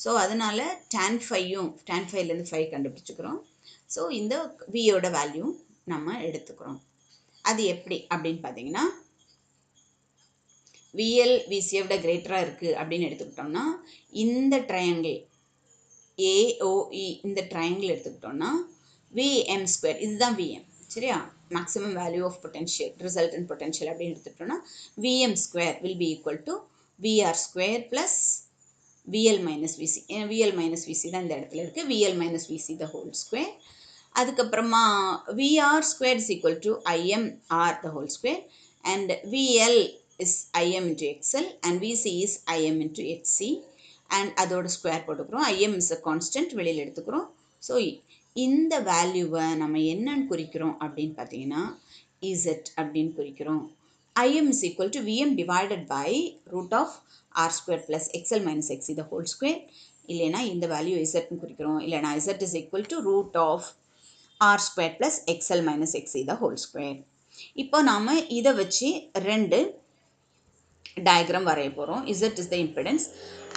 ஸோ அதனால் tan phiலேருந்து phi கண்டுபிடிச்சிக்கிறோம். ஸோ இந்த Vயோட வேல்யூ நம்ம எடுத்துக்கிறோம். அது எப்படி அப்படின்னு பார்த்தீங்கன்னா, VL VCயை விட கிரேட்டராக இருக்குது அப்படின்னு எடுத்துக்கிட்டோம்னா, இந்த ட்ரையாங்கிள் AOE இந்த ட்ரையாங்கிள் எடுத்துக்கிட்டோம்னா VM2, இதுதான் VM. சரியா? maximum value of potential, resultant potential அப்படின்னு எடுத்துட்டோம்னா Vm square will be equal to Vr square plus VL minus VC. VL minus VC தான் இந்த இடத்துல இருக்கு. VL minus VC the whole square. அதுக்கப்புறமா VR square is equal to IMR the whole square and VL is IM into XL and VC is IM into XC and அதோட square போட்டுக்கிறோம். IM is a constant வெளியில் எடுத்துக்கிறோம். So இந்த வேல்யூவை நம்ம என்னன்னு குறிக்கிறோம் அப்படின்னு பார்த்தீங்கன்னா Z அப்படின்னு குறிக்கிறோம். IM is equal to VM divided by root of R square plus XL minus XC the whole square. இல்லைனா இந்த வேல்யூ Z குறிக்கிறோம். இல்லைனா Z is equal to root of R square plus XL minus XC the whole square. இப்போ நாம இதை வச்சு ரெண்டு diagram வரைய போகிறோம். Z is the impedance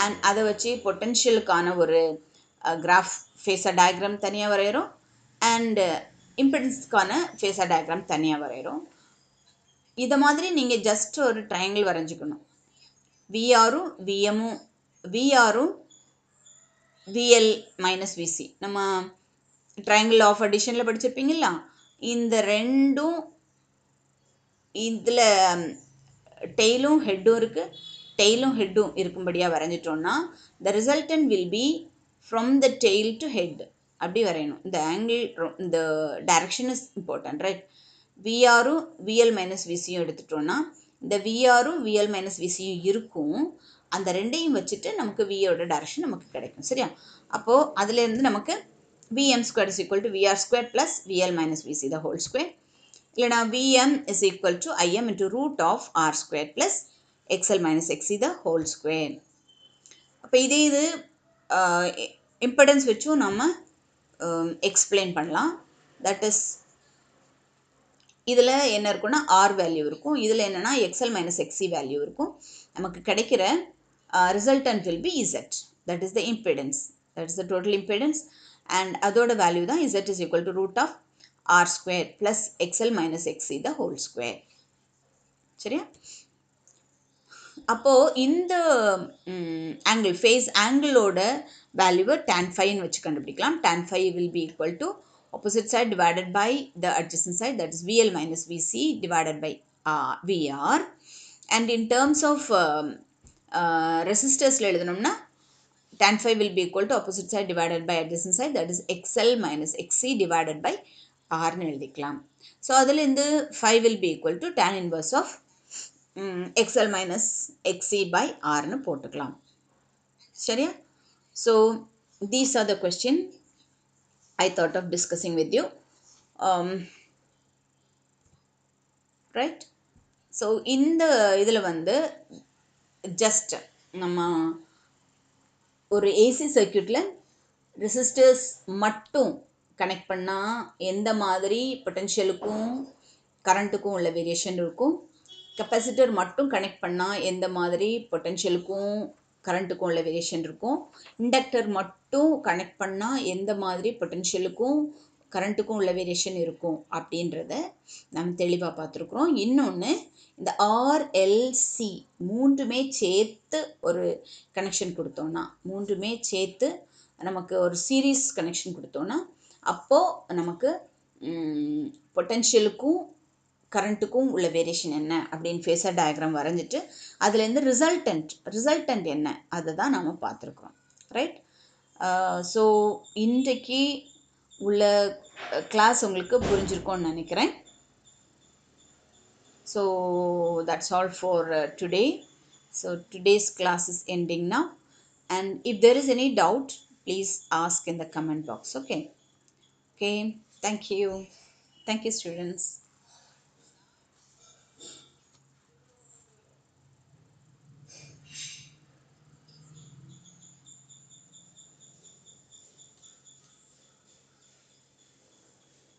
and அதை வச்சு பொட்டென்ஷியலுக்கான ஒரு கிராஃப் ஃபேஸர் டயக்ராம் தனியாக வரைகிறோம் அண்ட் இம்பிடன்ஸ்க்கான ஃபேஸர் டயக்ராம் தனியாக வரைகிறோம். இதை மாதிரி நீங்கள் ஜஸ்ட் ஒரு ட்ரையாங்கிள் வரைஞ்சிக்கணும். விஆரும் விஎம்மும் விஆரும் விஎல் மைனஸ் விசி நம்ம ட்ரையாங்கிள் ஆஃப் அடிஷனில் படிச்சிருப்பீங்களா? இந்த ரெண்டும் இதில் டெய்லும் ஹெட்டும் இருக்குது, டெய்லும் ஹெட்டும் இருக்கும்படியாக வரைஞ்சிட்டோன்னா the resultant will be from the tail to head அப்படி வரையணும். இந்த ஆங்கிள் இந்த டைரக்ஷன் இஸ் இம்பார்ட்டன்ட், ரைட்? விஆரும் விஎல் மைனஸ் விசியும் எடுத்துட்டோன்னா இந்த விஆரும் விஎல் மைனஸ் விசியும் இருக்கும். அந்த ரெண்டையும் வச்சுட்டு நமக்கு வியோட டைரக்ஷன் நமக்கு கிடைக்கும். சரியா? அப்போது அதுலேருந்து நமக்கு VM square is equal to VR square plus VL minus VC the whole square. இல்லைனா VM is equal to IM into root of R square plus XL minus XC the whole square. அப்போ இதே இது impedance வச்சும் நம்ம explain பண்ணலாம். That is இதில் என்ன இருக்குன்னா ஆர் வேல்யூ இருக்கும், இதில் என்னென்னா எக்ஸ்எல் மைனஸ் எக்ஸி வேல்யூ இருக்கும். நமக்கு கிடைக்கிற resultant will be Z, that is the impedance, that is the total impedance and அதோட வேல்யூ தான் Z is equal to root of R square plus XL minus XC the whole square. சரியா? அப்போது இந்த angle face ஆங்கிளோட வேல்யூவை tan phi வச்சு கண்டுபிடிக்கலாம். tan phi will be equal to opposite side divided by the adjacent side, that is VL minus VC divided by VR. And in terms of resistors எழுதணும்னா tan phi will be equal to opposite side divided by adjacent side, that is XL minus XC divided by R னு எழுதிக்கலாம். So அதில் இந்த phi will be equal to tan inverse of XL minus XC by R னு போட்டுக்கலாம். சரியா? So these are the question I thought of discussing with you. Right? So இந்த இதில் வந்து ஜஸ்ட் நம்ம ஒரு ஏசி சர்க்யூட்டில் ரெசிஸ்டர்ஸ் மட்டும் கனெக்ட் பண்ணால் எந்த மாதிரி பொட்டென்ஷியலுக்கும் கரண்ட்டுக்கும் உள்ள வேரியேஷன் இருக்கும், கெப்பாசிட்டர் மட்டும் கனெக்ட் பண்ணால் எந்த மாதிரி பொட்டென்ஷியலுக்கும் கரண்ட்டுக்கும் உள்ள வேரியேஷன் இருக்கும், இண்டக்டர் மட்டும் கனெக்ட் பண்ணால் எந்த மாதிரி பொட்டென்ஷியலுக்கும் கரண்ட்டுக்கும் உள்ள வேரியேஷன் இருக்கும் அப்படின்றத நம்ம தெளிவாக பார்த்துருக்குறோம். இன்னொன்று இந்த ஆர்எல்சி மூன்றுமே சேர்த்து ஒரு கனெக்ஷன் கொடுத்தோன்னா, மூன்றுமே சேர்த்து நமக்கு ஒரு சீரீஸ் கனெக்ஷன் கொடுத்தோன்னா அப்போது நமக்கு பொட்டென்ஷியலுக்கும் கரண்ட்டுக்கும் உள்ள வேரியேஷன் என்ன அப்படின்னு ஃபேஸர் டயக்ராம் வரைஞ்சிட்டு அதுலேருந்து ரிசல்டன்ட் என்ன அதை தான் நம்ம பார்த்துருக்குறோம். ரைட்? ஸோ இன்றைக்கு உள்ள கிளாஸ் உங்களுக்கு புரிஞ்சிருக்கோன்னு நினைக்கிறேன். So that's all for today. So today's class is ending now, and if there is any doubt please ask in the comment box. Okay, thank you students.